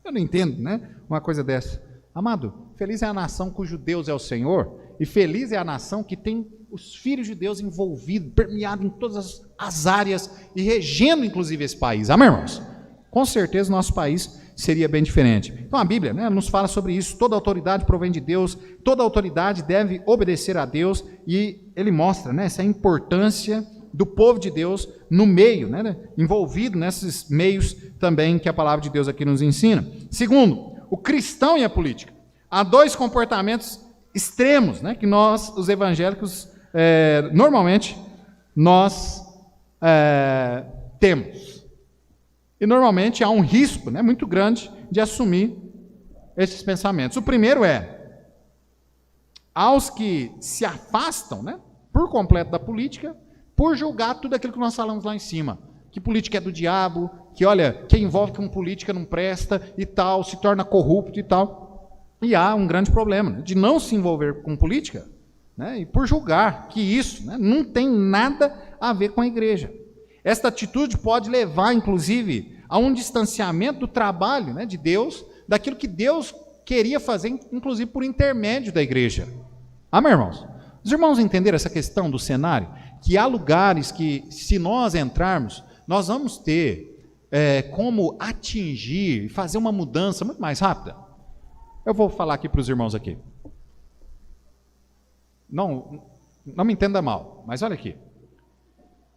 Eu não entendo, né? Uma coisa dessa. Amado, feliz é a nação cujo Deus é o Senhor, e feliz é a nação que tem os filhos de Deus envolvidos, permeados em todas as áreas, e regendo inclusive esse país. Amém, irmãos? Com certeza o nosso país seria bem diferente. Então a Bíblia, né, nos fala sobre isso, toda autoridade provém de Deus, toda autoridade deve obedecer a Deus, e ele mostra, né, essa importância do povo de Deus no meio, né, envolvido nesses meios também que a palavra de Deus aqui nos ensina. Segundo, o cristão e a política. Há dois comportamentos extremos, né, que nós, os evangélicos, normalmente, nós temos. E normalmente há um risco, né, muito grande de assumir esses pensamentos. O primeiro é, aos que se afastam, né, por completo da política, por julgar tudo aquilo que nós falamos lá em cima, que política é do diabo, que olha, quem envolve com política não presta e tal, se torna corrupto e tal. E há um grande problema, né, de não se envolver com política, né, e por julgar que isso, né, não tem nada a ver com a igreja. Esta atitude pode levar, inclusive, a um distanciamento do trabalho, né, de Deus, daquilo que Deus queria fazer, inclusive por intermédio da igreja. Amém, irmãos? Os irmãos entenderam essa questão do cenário? Que há lugares que, se nós entrarmos, nós vamos ter como atingir e fazer uma mudança muito mais rápida. Eu vou falar aqui para os irmãos aqui. Não me entenda mal, mas olha aqui.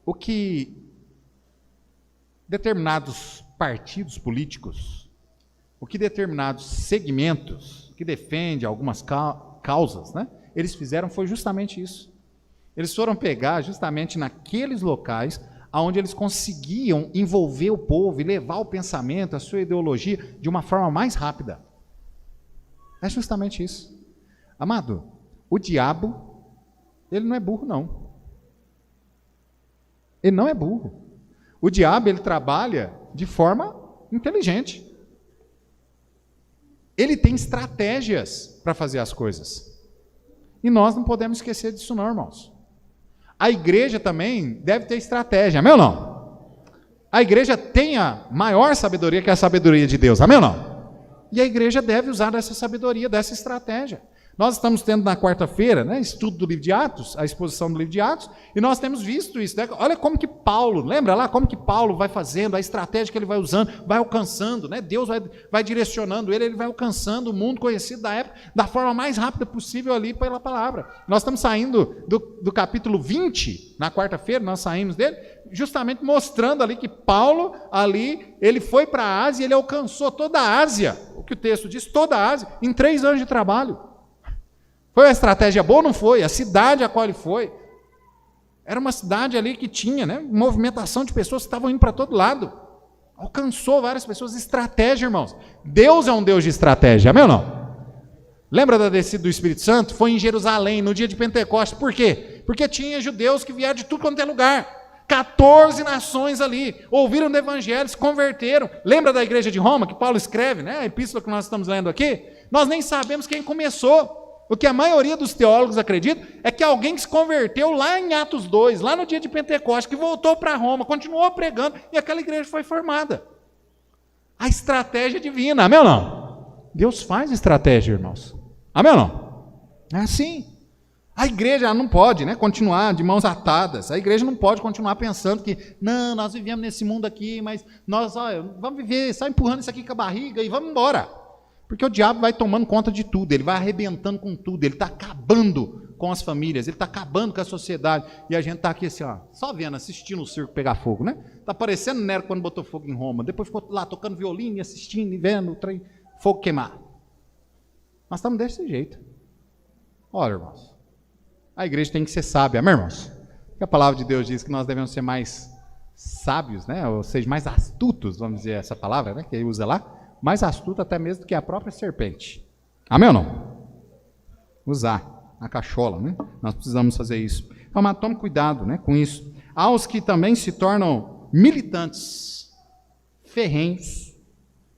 O que determinados partidos políticos, o que determinados segmentos que defendem algumas causas, né, eles fizeram foi justamente isso. Eles foram pegar justamente naqueles locais onde eles conseguiam envolver o povo e levar o pensamento, a sua ideologia, de uma forma mais rápida. É justamente isso. Amado, o diabo, ele não é burro, não. Ele não é burro. O diabo, ele trabalha de forma inteligente. Ele tem estratégias para fazer as coisas. E nós não podemos esquecer disso não, irmãos. A igreja também deve ter estratégia, amém ou não? A igreja tem a maior sabedoria, que é a sabedoria de Deus, amém ou não? E a igreja deve usar dessa sabedoria, dessa estratégia. Nós estamos tendo na quarta-feira, né, estudo do livro de Atos, a exposição do livro de Atos, e nós temos visto isso, né? Olha como que Paulo, lembra lá como que Paulo vai fazendo, a estratégia que ele vai usando, vai alcançando, né? Deus vai direcionando ele vai alcançando o mundo conhecido da época da forma mais rápida possível ali pela palavra. Nós estamos saindo do capítulo 20, na quarta-feira, nós saímos dele, justamente mostrando ali que Paulo, ali, ele foi para a Ásia, ele alcançou toda a Ásia, o que o texto diz, toda a Ásia, em 3 anos de trabalho. Foi uma estratégia boa ou não foi? A cidade a qual ele foi, era uma cidade ali que tinha, né, movimentação de pessoas que estavam indo para todo lado. Alcançou várias pessoas. Estratégia, irmãos. Deus é um Deus de estratégia, amém ou não? Lembra da descida do Espírito Santo? Foi em Jerusalém, no dia de Pentecostes. Por quê? Porque tinha judeus que vieram de tudo quanto é lugar. 14 nações ali, ouviram do evangelho, se converteram. Lembra da igreja de Roma, que Paulo escreve, né, a epístola que nós estamos lendo aqui? Nós nem sabemos quem começou. O que a maioria dos teólogos acredita é que alguém que se converteu lá em Atos 2, lá no dia de Pentecostes, que voltou para Roma, continuou pregando, e aquela igreja foi formada. A estratégia divina, amém ou não? Deus faz estratégia, irmãos. Amém ou não? É assim. A igreja não pode, né, continuar de mãos atadas. A igreja não pode continuar pensando que, não, nós vivemos nesse mundo aqui, mas nós vamos viver, só empurrando isso aqui com a barriga e vamos embora. Porque o diabo vai tomando conta de tudo, ele vai arrebentando com tudo, ele está acabando com as famílias, ele está acabando com a sociedade. E a gente está aqui assim, ó, só vendo, assistindo o circo pegar fogo, né? Está parecendo Nero quando botou fogo em Roma. Depois ficou lá tocando violino e assistindo e vendo o trem, fogo queimar. Nós estamos desse jeito. Olha, irmãos, a igreja tem que ser sábia, amém, irmãos? Porque a palavra de Deus diz que nós devemos ser mais sábios, né? Ou seja, mais astutos, vamos dizer essa palavra, né? Que ele usa lá. Mais astuto até mesmo do que a própria serpente. Amém ou não? Usar a cachola, né? Nós precisamos fazer isso. Então, mas tome cuidado, né, com isso. Há os que também se tornam militantes, ferrenhos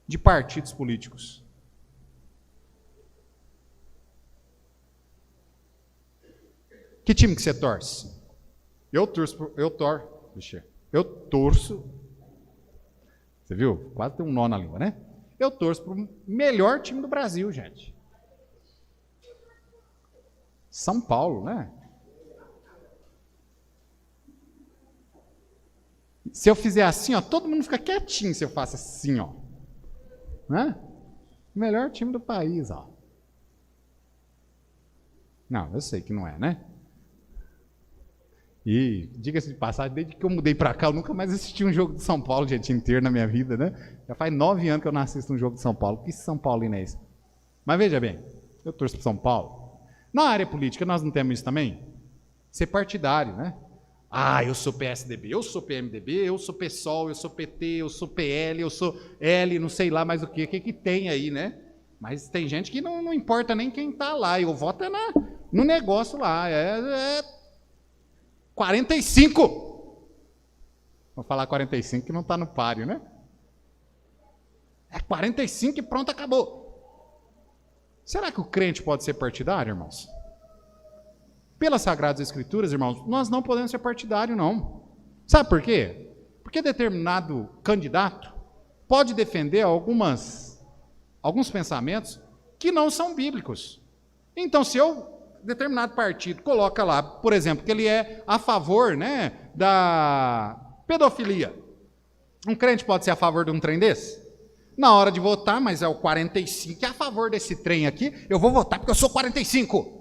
de partidos políticos. Que time que você torce? Eu torço. Você viu? Quase tem um nó na língua, né? Eu torço para o melhor time do Brasil, gente. São Paulo, né? Se eu fizer assim, ó, todo mundo fica quietinho se eu faço assim, ó. Né? Melhor time do país, ó. Não, eu sei que não é, né? E, diga-se de passagem, desde que eu mudei para cá, eu nunca mais assisti um jogo de São Paulo, gente, inteiro na minha vida, né? Já faz 9 anos que eu não assisto um jogo de São Paulo. Que São Paulino é esse? Mas veja bem, eu torço para São Paulo. Na área política, nós não temos isso também? Ser partidário, né? Ah, eu sou PSDB, eu sou PMDB, eu sou PSOL, eu sou PT, eu sou PL, eu sou L, não sei lá mais o que tem aí, né? Mas tem gente que não importa nem quem está lá, eu voto no negócio lá, 45. Vou falar 45 que não está no páreo, né? É 45 e pronto, acabou. Será que o crente pode ser partidário, irmãos? Pelas Sagradas Escrituras, irmãos, nós não podemos ser partidário, não. Sabe por quê? Porque determinado candidato pode defender alguns pensamentos que não são bíblicos. Então, se determinado partido coloca lá, por exemplo, que ele é a favor, né, da pedofilia, um crente pode ser a favor de um trem desse? Na hora de votar, mas é o 45, que é a favor desse trem aqui, eu vou votar porque eu sou 45.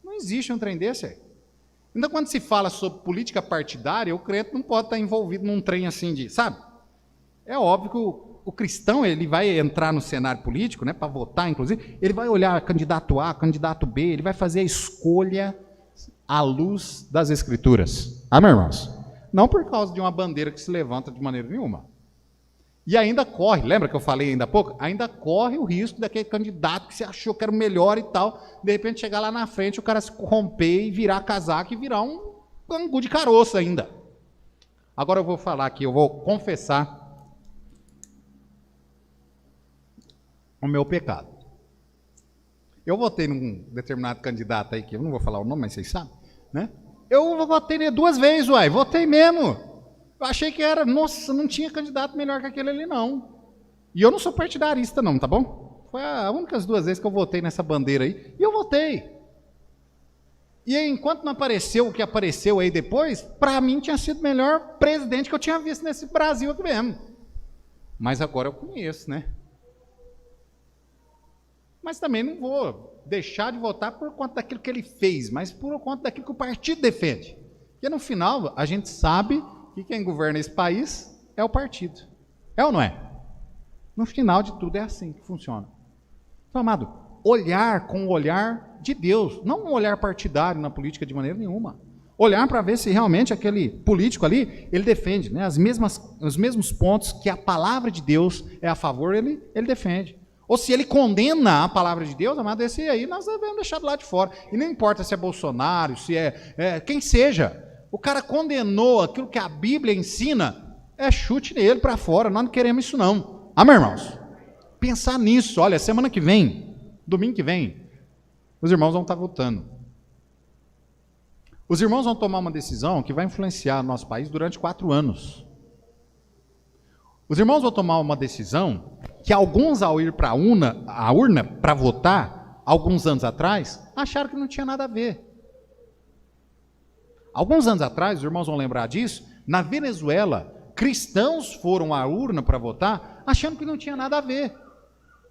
Não existe um trem desse aí. Então, quando se fala sobre política partidária, o crente não pode estar envolvido num trem assim de, sabe? É óbvio que o cristão, ele vai entrar no cenário político, né, para votar, inclusive, ele vai olhar candidato A, candidato B, ele vai fazer a escolha à luz das Escrituras. Amém, irmãos? Não por causa de uma bandeira que se levanta de maneira nenhuma. E ainda corre, lembra que eu falei ainda há pouco? Ainda corre o risco daquele candidato que você achou que era o melhor e tal, de repente chegar lá na frente, o cara se corromper e virar casaco e virar um angu de caroço ainda. Agora eu vou falar aqui, eu vou confessar o meu pecado. Eu votei num determinado candidato aí, que eu não vou falar o nome, mas vocês sabem, né? Eu votei nele 2 vezes, votei mesmo. Eu achei que era, nossa, não tinha candidato melhor que aquele ali, não. E eu não sou partidarista, não, tá bom? Foi as únicas 2 vezes que eu votei nessa bandeira aí. E eu votei. E aí, enquanto não apareceu o que apareceu aí depois, para mim tinha sido o melhor presidente que eu tinha visto nesse Brasil aqui mesmo. Mas agora eu conheço, né? Mas também não vou deixar de votar por conta daquilo que ele fez, mas por conta daquilo que o partido defende. Porque no final, a gente sabe que quem governa esse país é o partido. É ou não é? No final de tudo é assim que funciona. Então, amado, olhar com o olhar de Deus, não um olhar partidário na política de maneira nenhuma. Olhar para ver se realmente aquele político ali, ele defende, né, os mesmos pontos que a palavra de Deus é a favor, ele defende. Ou se ele condena a palavra de Deus, amado, esse aí nós devemos deixar do lado de fora. E não importa se é Bolsonaro, se é quem seja, o cara condenou aquilo que a Bíblia ensina, chute nele para fora, nós não queremos isso não. Amém, irmãos? Pensar nisso, olha, semana que vem, domingo que vem, os irmãos vão estar votando. Os irmãos vão tomar uma decisão que vai influenciar o nosso país durante 4 anos. Os irmãos vão tomar uma decisão que alguns, ao ir para a urna para votar, alguns anos atrás, acharam que não tinha nada a ver. Alguns anos atrás, os irmãos vão lembrar disso, na Venezuela, cristãos foram à urna para votar, achando que não tinha nada a ver.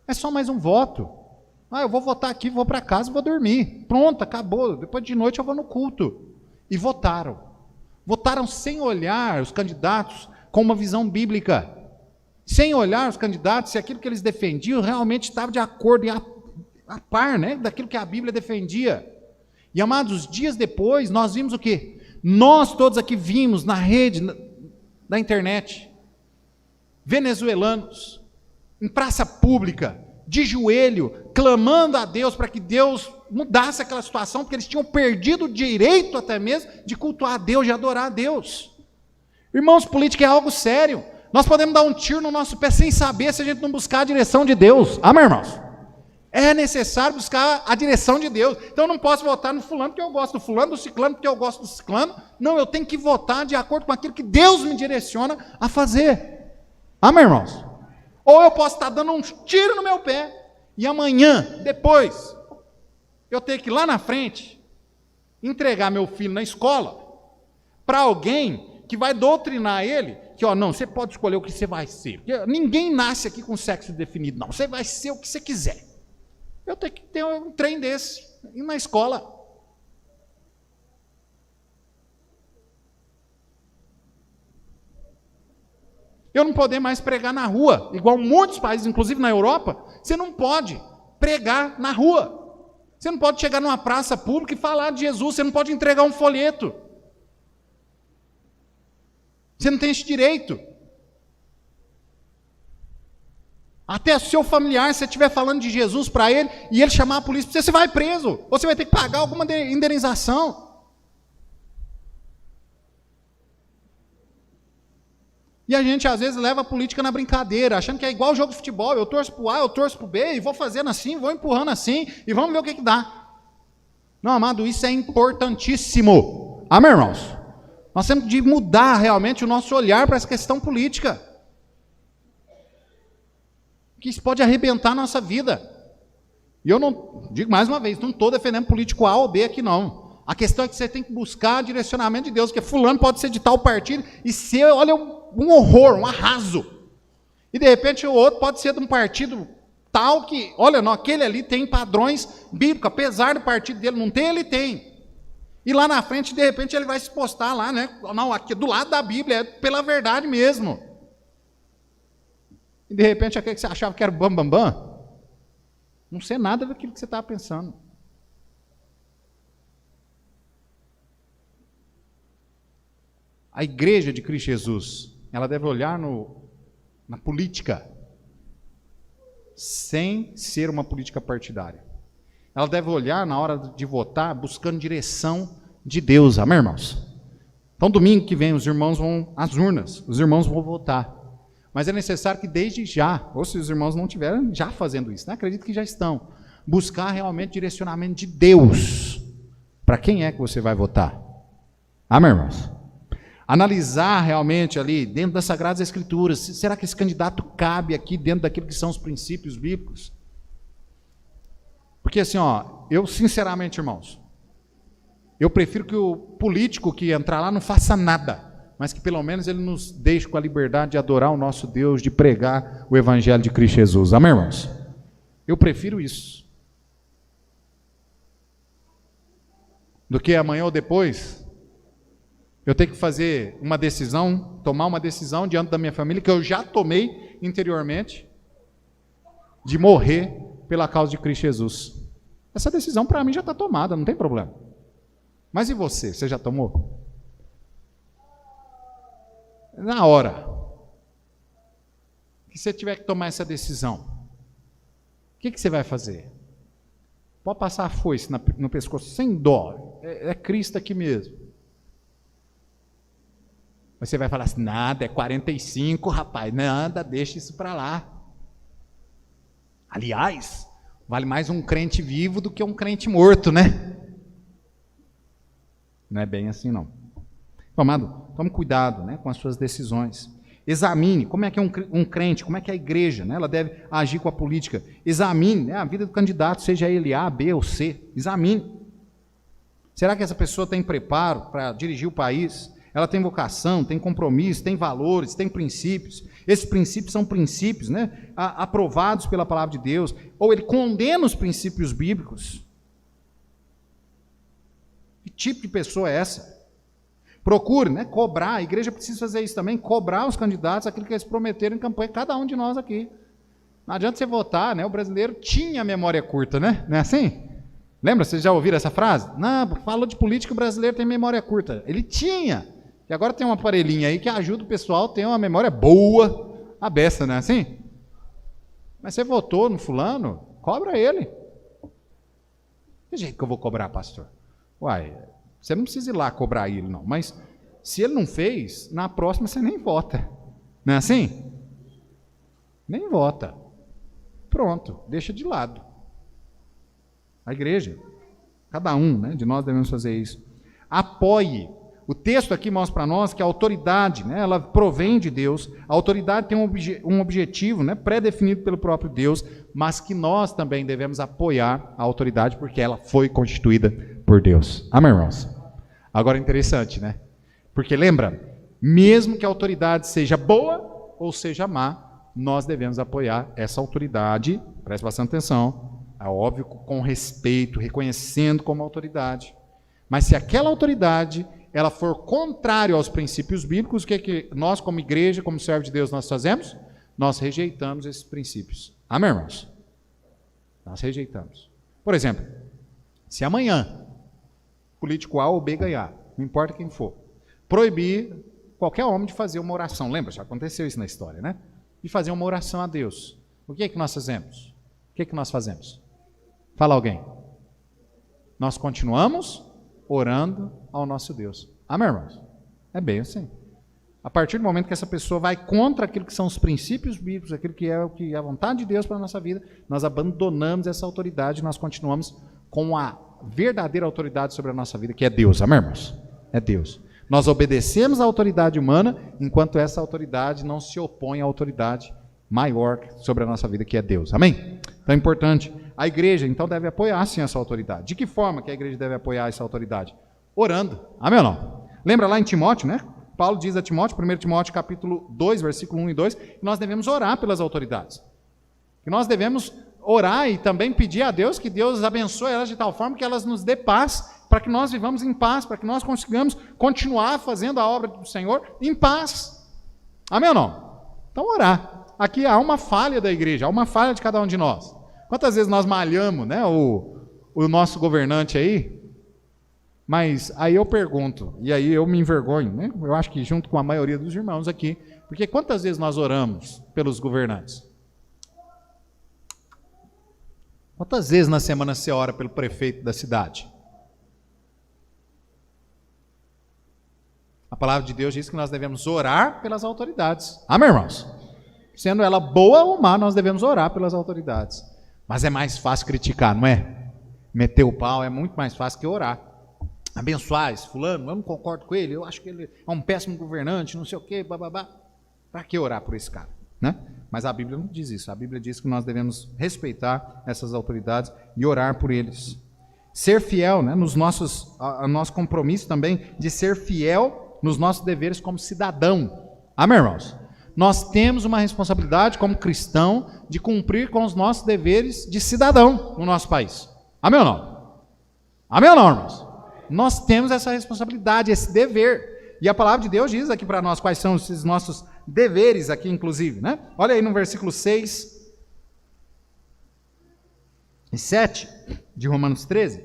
É só mais um voto. Eu vou votar aqui, vou para casa e vou dormir. Pronto, acabou. Depois de noite eu vou no culto. E votaram. Votaram sem olhar os candidatos com uma visão bíblica. Sem olhar os candidatos se aquilo que eles defendiam realmente estava de acordo e a par, né, daquilo que a Bíblia defendia. E, amados, dias depois, nós vimos o quê? Nós todos aqui vimos na rede, da internet, venezuelanos, em praça pública, de joelho, clamando a Deus para que Deus mudasse aquela situação, porque eles tinham perdido o direito até mesmo de cultuar a Deus, de adorar a Deus. Irmãos, política é algo sério. Nós podemos dar um tiro no nosso pé sem saber se a gente não buscar a direção de Deus. Amém, irmãos? É necessário buscar a direção de Deus. Então eu não posso votar no fulano porque eu gosto do fulano, do ciclano porque eu gosto do ciclano. Não, eu tenho que votar de acordo com aquilo que Deus me direciona a fazer. Amém, irmãos? Ou eu posso estar dando um tiro no meu pé e amanhã, depois, eu tenho que ir lá na frente entregar meu filho na escola para alguém que vai doutrinar ele que, não, você pode escolher o que você vai ser. Porque ninguém nasce aqui com sexo definido, não. Você vai ser o que você quiser. Eu tenho que ter um trem desse, ir na escola. Eu não poder mais pregar na rua, igual muitos países, inclusive na Europa, você não pode pregar na rua. Você não pode chegar numa praça pública e falar de Jesus, você não pode entregar um folheto. Você não tem esse direito. Até o seu familiar, se você estiver falando de Jesus para ele, e ele chamar a polícia, você vai preso, ou você vai ter que pagar alguma indenização. E a gente às vezes leva a política na brincadeira, achando que é igual jogo de futebol, eu torço para o A, eu torço para o B, e vou fazendo assim, vou empurrando assim, e vamos ver o que dá. Não, amado, isso é importantíssimo. Amém, irmãos? Nós temos de mudar realmente o nosso olhar para essa questão política. Que isso pode arrebentar a nossa vida. E eu não, digo mais uma vez, não estou defendendo político A ou B aqui não. A questão é que você tem que buscar direcionamento de Deus, porque fulano pode ser de tal partido e ser, olha, um horror, um arraso. E de repente o outro pode ser de um partido tal que, olha, não, aquele ali tem padrões bíblicos, apesar do partido dele não ter, ele tem. E lá na frente, de repente, ele vai se postar lá, né? Não, aqui do lado da Bíblia, é pela verdade mesmo. E de repente, aquele que você achava que era o bambambam, não sei nada daquilo que você estava pensando. A igreja de Cristo Jesus, ela deve olhar na política, sem ser uma política partidária. Ela deve olhar na hora de votar, buscando direção de Deus, amém, irmãos? Então, domingo que vem, os irmãos vão às urnas, os irmãos vão votar. Mas é necessário que desde já, ou se os irmãos não estiverem já fazendo isso, né? Acredito que já estão, buscar realmente direcionamento de Deus. Para quem é que você vai votar? Amém, irmãos? Analisar realmente ali, dentro das Sagradas Escrituras, será que esse candidato cabe aqui dentro daquilo que são os princípios bíblicos? Porque assim, eu sinceramente, irmãos, eu prefiro que o político que entrar lá não faça nada, mas que pelo menos ele nos deixe com a liberdade de adorar o nosso Deus, de pregar o evangelho de Cristo Jesus. Amém, irmãos? Eu prefiro isso. Do que amanhã ou depois eu ter que fazer uma decisão, tomar uma decisão diante da minha família, que eu já tomei interiormente, de morrer pela causa de Cristo Jesus. Essa decisão para mim já está tomada, não tem problema. Mas e você? Você já tomou? Na hora que você tiver que tomar essa decisão, o que você vai fazer? Pode passar a foice no pescoço sem dó. É Cristo aqui mesmo. Você vai falar assim, nada, é 45, rapaz, nada, deixa isso para lá. Aliás, vale mais um crente vivo do que um crente morto, né? Não é bem assim, não. Amado, tome cuidado, né, com as suas decisões. Examine como é que é um crente, como é que é a igreja, né, ela deve agir com a política. Examine, né, a vida do candidato, seja ele A, B ou C. Examine. Será que essa pessoa tem preparo para dirigir o país? Ela tem vocação, tem compromisso, tem valores, tem princípios. Esses princípios são princípios, né, aprovados pela palavra de Deus. Ou ele condena os princípios bíblicos. Que tipo de pessoa é essa? Procure, né, cobrar. A igreja precisa fazer isso também, cobrar os candidatos aquilo que eles prometeram em campanha, cada um de nós aqui. Não adianta você votar, né? O brasileiro tinha memória curta, né? Não é assim? Lembra? Vocês já ouviram essa frase? Não, falou de política, o brasileiro tem memória curta. Ele tinha. E agora tem um aparelhinho aí que ajuda o pessoal a ter uma memória boa, a beça, não é assim? Mas você votou no fulano, cobra ele. Que jeito que eu vou cobrar, pastor? Uai, você não precisa ir lá cobrar ele, não. Mas se ele não fez, na próxima você nem vota. Não é assim? Nem vota. Pronto, deixa de lado. A igreja, cada um, né, de nós devemos fazer isso. Apoie. O texto aqui mostra para nós que a autoridade, né, ela provém de Deus. A autoridade tem um objetivo, né, pré-definido pelo próprio Deus, mas que nós também devemos apoiar a autoridade porque ela foi constituída por Deus. Amém, irmãos? Agora interessante, né? Porque lembra, mesmo que a autoridade seja boa ou seja má, nós devemos apoiar essa autoridade, preste bastante atenção, é óbvio, com respeito, reconhecendo como autoridade. Mas se aquela autoridade ela for contrária aos princípios bíblicos, o que nós, como igreja, como servo de Deus, nós fazemos? Nós rejeitamos esses princípios. Amém, irmãos? Nós rejeitamos. Por exemplo, se amanhã político A ou B ganhar, não importa quem for, proibir qualquer homem de fazer uma oração. Lembra? Já aconteceu isso na história, né? De fazer uma oração a Deus. O que é que nós fazemos? O que é que nós fazemos? Fala alguém. Nós continuamos orando ao nosso Deus. Amém, irmãos? É bem assim. A partir do momento que essa pessoa vai contra aquilo que são os princípios bíblicos, aquilo que é a vontade de Deus para a nossa vida, nós abandonamos essa autoridade e nós continuamos com a verdadeira autoridade sobre a nossa vida, que é Deus. Amém, irmãos? É Deus. Nós obedecemos à autoridade humana, enquanto essa autoridade não se opõe à autoridade maior sobre a nossa vida, que é Deus. Amém? Então é importante. A igreja, então, deve apoiar, sim, essa autoridade. De que forma que a igreja deve apoiar essa autoridade? Orando. Amém ou não? Lembra lá em Timóteo, né? Paulo diz a Timóteo, 1 Timóteo capítulo 2, versículo 1 e 2, que nós devemos orar pelas autoridades. Que nós devemos orar e também pedir a Deus que Deus abençoe elas de tal forma que elas nos dê paz, para que nós vivamos em paz, para que nós consigamos continuar fazendo a obra do Senhor em paz. Amém ou não? Então orar. Aqui há uma falha da igreja, há uma falha de cada um de nós. Quantas vezes nós malhamos, né, o nosso governante aí? Mas aí eu pergunto, e aí eu me envergonho, né? Eu acho que junto com a maioria dos irmãos aqui, porque quantas vezes nós oramos pelos governantes? Quantas vezes na semana você ora pelo prefeito da cidade? A palavra de Deus diz que nós devemos orar pelas autoridades. Amém, irmãos? Sendo ela boa ou má, nós devemos orar pelas autoridades. Mas é mais fácil criticar, não é? Meter o pau é muito mais fácil que orar. Abençoar esse fulano, eu não concordo com ele, eu acho que ele é um péssimo governante, não sei o quê, bababá. Para que orar por esse cara? Né? Mas a Bíblia não diz isso. A Bíblia diz que nós devemos respeitar essas autoridades e orar por eles. Ser fiel, né, nosso compromisso também de ser fiel nos nossos deveres como cidadão. Amém, irmãos? Nós temos uma responsabilidade como cristão de cumprir com os nossos deveres de cidadão no nosso país. Amém ou não? Amém ou não, irmãos? Nós temos essa responsabilidade, esse dever. E a palavra de Deus diz aqui para nós quais são esses nossos deveres aqui, inclusive, né? Olha aí no versículo 6 e 7 de Romanos 13.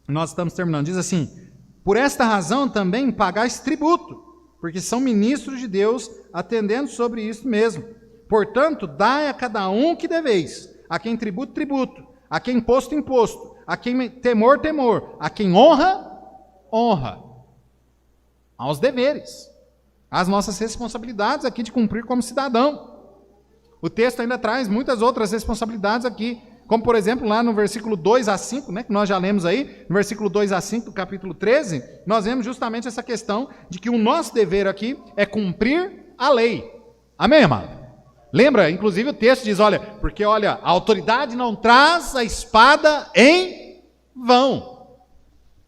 Nós estamos terminando. Diz assim: por esta razão também pagais tributo, porque são ministros de Deus, atendendo sobre isso mesmo. Portanto, dai a cada um que deveis, a quem tributo, tributo, a quem imposto, imposto, a quem temor, temor, a quem honra, honra. Aos deveres, às nossas responsabilidades aqui de cumprir como cidadão. O texto ainda traz muitas outras responsabilidades aqui, como por exemplo lá no versículo 2 a 5, né, que nós já lemos aí, no versículo 2 a 5 do capítulo 13, nós vemos justamente essa questão de que o nosso dever aqui é cumprir a lei. Amém, amado? Lembra, inclusive o texto diz, olha, porque olha, a autoridade não traz a espada em vão.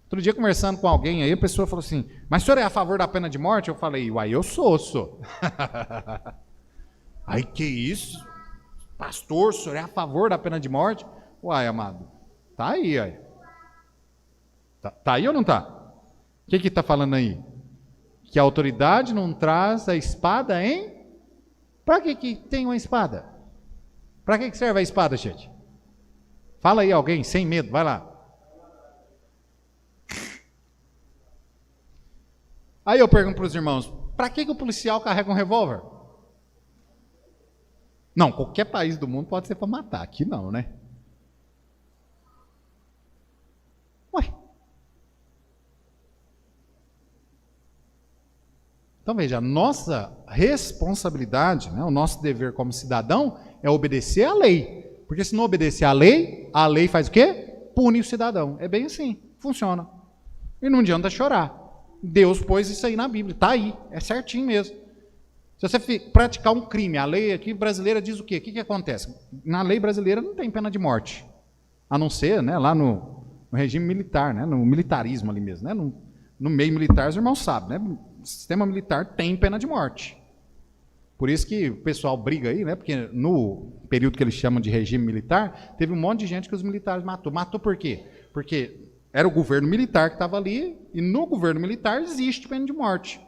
Outro dia, conversando com alguém aí, a pessoa falou assim, mas o senhor é a favor da pena de morte? Eu falei, uai, eu sou. Aí, que isso? Pastor, o senhor é a favor da pena de morte? Uai, amado, tá aí, aí. Tá aí ou não tá? O que está falando aí? Que a autoridade não traz a espada em... Para que tem uma espada? Para que serve a espada, gente? Fala aí alguém, sem medo, vai lá. Aí eu pergunto para os irmãos, para que o policial carrega um revólver? Não, qualquer país do mundo pode ser para matar, aqui não, né? Ué. Então veja, a nossa responsabilidade, né, o nosso dever como cidadão é obedecer à lei. Porque se não obedecer à lei faz o quê? Pune o cidadão. É bem assim, funciona. E não adianta chorar. Deus pôs isso aí na Bíblia, está aí, é certinho mesmo. Se você praticar um crime, a lei aqui brasileira diz o quê? O que acontece? Na lei brasileira não tem pena de morte, a não ser, né, lá no regime militar, né, no militarismo ali mesmo, né, no meio militar os irmãos sabem, né, o sistema militar tem pena de morte. Por isso que o pessoal briga aí, né, porque no período que eles chamam de regime militar, teve um monte de gente que os militares matou. Matou por quê? Porque era o governo militar que estava ali, e no governo militar existe pena de morte.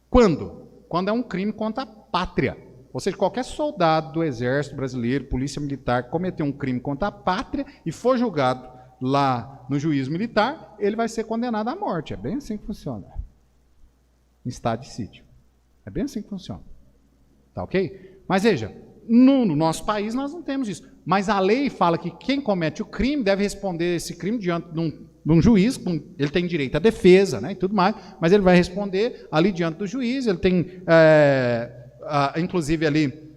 Quando? Quando é um crime contra a pátria. Ou seja, qualquer soldado do exército brasileiro, polícia militar, que cometeu um crime contra a pátria e for julgado lá no juízo militar, ele vai ser condenado à morte. É bem assim que funciona. Em estado de sítio. É bem assim que funciona. Tá ok? Mas veja, no nosso país nós não temos isso. Mas a lei fala que quem comete o crime deve responder esse crime diante de um juiz, ele tem direito à defesa, né, e tudo mais, mas ele vai responder ali diante do juiz, ele tem, inclusive ali,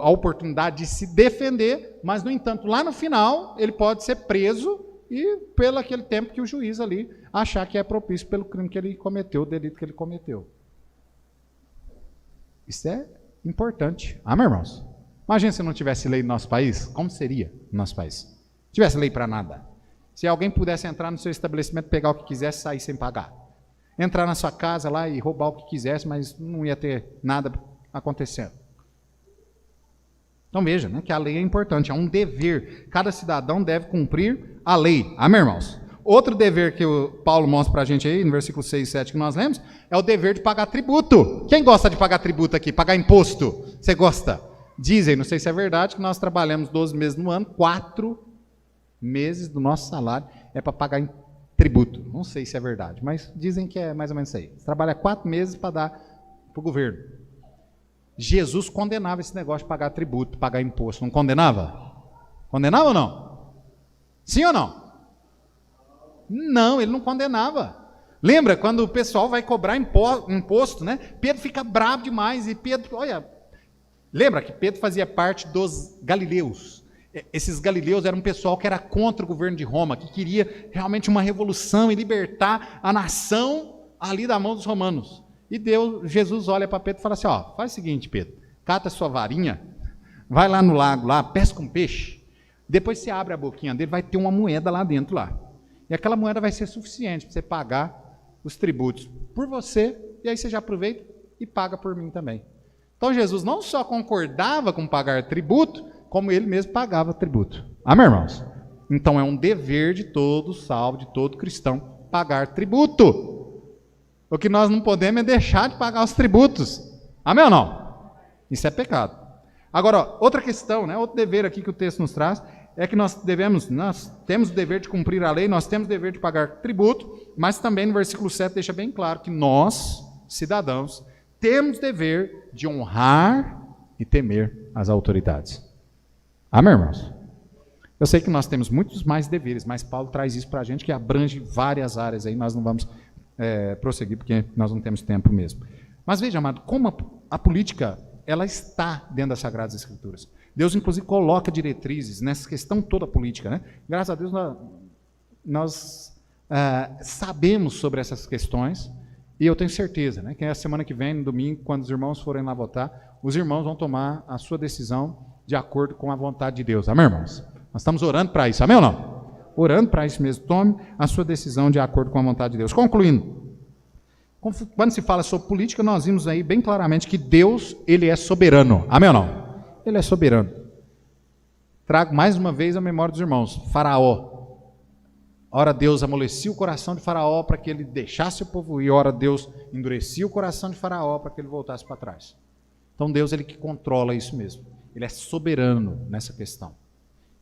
a oportunidade de se defender, mas, no entanto, lá no final, ele pode ser preso e pelo aquele tempo que o juiz ali achar que é propício pelo crime que ele cometeu, o delito que ele cometeu. Isso é importante. Amém, irmãos? Imagina se não tivesse lei no nosso país, como seria no nosso país? Não tivesse lei para nada. Se alguém pudesse entrar no seu estabelecimento, pegar o que quisesse, sair sem pagar. Entrar na sua casa lá e roubar o que quisesse, mas não ia ter nada acontecendo. Então veja, né, que a lei é importante, é um dever. Cada cidadão deve cumprir a lei. Amém, irmãos? Outro dever que o Paulo mostra para a gente aí, no versículo 6 e 7 que nós lemos, é o dever de pagar tributo. Quem gosta de pagar tributo aqui? Pagar imposto? Você gosta? Dizem, não sei se é verdade, que nós trabalhamos 12 meses no ano, 4 meses do nosso salário é para pagar em tributo. Não sei se é verdade, mas dizem que é mais ou menos isso aí. Você trabalha 4 meses para dar para o governo. Jesus condenava esse negócio de pagar tributo, pagar imposto. Não condenava? Condenava ou não? Sim ou não? Não, ele não condenava. Lembra quando o pessoal vai cobrar imposto, né? Pedro fica bravo demais e Pedro, olha, lembra que Pedro fazia parte dos galileus. Esses galileus eram um pessoal que era contra o governo de Roma, que queria realmente uma revolução e libertar a nação ali da mão dos romanos. E Jesus olha para Pedro e fala assim, ó, faz o seguinte, Pedro, cata sua varinha, vai lá no lago, lá, pesca um peixe, depois você abre a boquinha dele, vai ter uma moeda lá dentro, lá. E aquela moeda vai ser suficiente para você pagar os tributos por você, e aí você já aproveita e paga por mim também. Então Jesus não só concordava com pagar tributo, como ele mesmo pagava tributo. Amém, irmãos? Então é um dever de todo salvo, de todo cristão, pagar tributo. O que nós não podemos é deixar de pagar os tributos. Amém ou não? Isso é pecado. Agora, ó, outra questão, né, outro dever aqui que o texto nos traz, é que nós temos o dever de cumprir a lei, nós temos o dever de pagar tributo, mas também no versículo 7 deixa bem claro que nós, cidadãos, temos o dever de honrar e temer as autoridades. Amém, irmãos? Eu sei que nós temos muitos mais deveres, mas Paulo traz isso para a gente que abrange várias áreas aí, nós não vamos prosseguir porque nós não temos tempo mesmo. Mas veja, amado, como a política, ela está dentro das Sagradas Escrituras. Deus, inclusive, coloca diretrizes nessa questão toda política, né? Graças a Deus, nós sabemos sobre essas questões, e eu tenho certeza, né, que a semana que vem, no domingo, quando os irmãos forem lá votar, os irmãos vão tomar a sua decisão de acordo com a vontade de Deus. Amém, irmãos? Nós estamos orando para isso, amém ou não? Orando para isso mesmo. Tome a sua decisão de acordo com a vontade de Deus. Concluindo, quando se fala sobre política, nós vimos aí bem claramente que Deus, ele é soberano. Amém ou não? Ele é soberano. Trago mais uma vez a memória dos irmãos. Faraó. Ora Deus amolecia o coração de Faraó para que ele deixasse o povo ir. Ora Deus endurecia o coração de Faraó para que ele voltasse para trás. Então Deus, ele que controla isso mesmo. Ele é soberano nessa questão.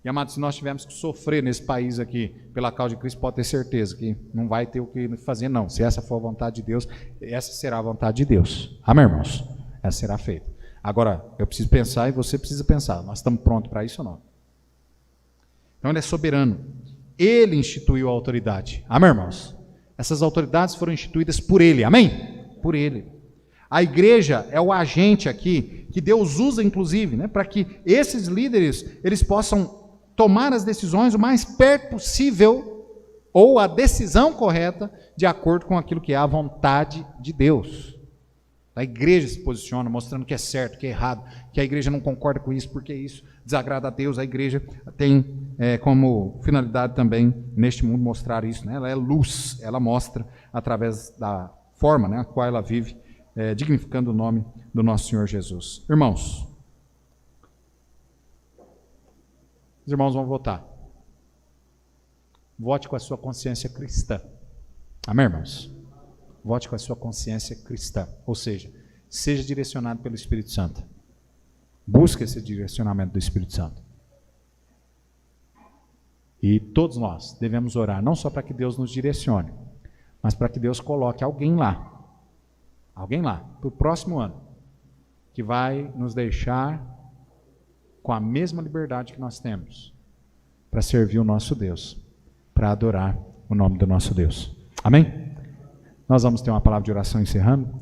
E, amados, se nós tivermos que sofrer nesse país aqui pela causa de Cristo, pode ter certeza que não vai ter o que fazer, não. Se essa for a vontade de Deus, essa será a vontade de Deus. Amém, irmãos? Essa será feita. Agora, eu preciso pensar e você precisa pensar. Nós estamos prontos para isso ou não? Então, ele é soberano. Ele instituiu a autoridade. Amém, irmãos? Essas autoridades foram instituídas por ele. Amém? Por ele. A igreja é o agente aqui que Deus usa, inclusive, né, para que esses líderes eles possam tomar as decisões o mais perto possível, ou a decisão correta, de acordo com aquilo que é a vontade de Deus. A igreja se posiciona, mostrando que é certo, que é errado, que a igreja não concorda com isso, porque isso desagrada a Deus. A igreja tem como finalidade também, neste mundo, mostrar isso, né? Ela é luz, ela mostra, através da forma, né, a qual ela vive, dignificando o nome do nosso Senhor Jesus. Irmãos, os irmãos vão votar. Vote com a sua consciência cristã. Amém, irmãos? Vote com a sua consciência cristã. Ou seja, seja direcionado pelo Espírito Santo. Busque esse direcionamento do Espírito Santo. E todos nós devemos orar, não só para que Deus nos direcione, mas para que Deus coloque alguém lá, para o próximo ano, que vai nos deixar com a mesma liberdade que nós temos, para servir o nosso Deus, para adorar o nome do nosso Deus. Amém? Nós vamos ter uma palavra de oração encerrando.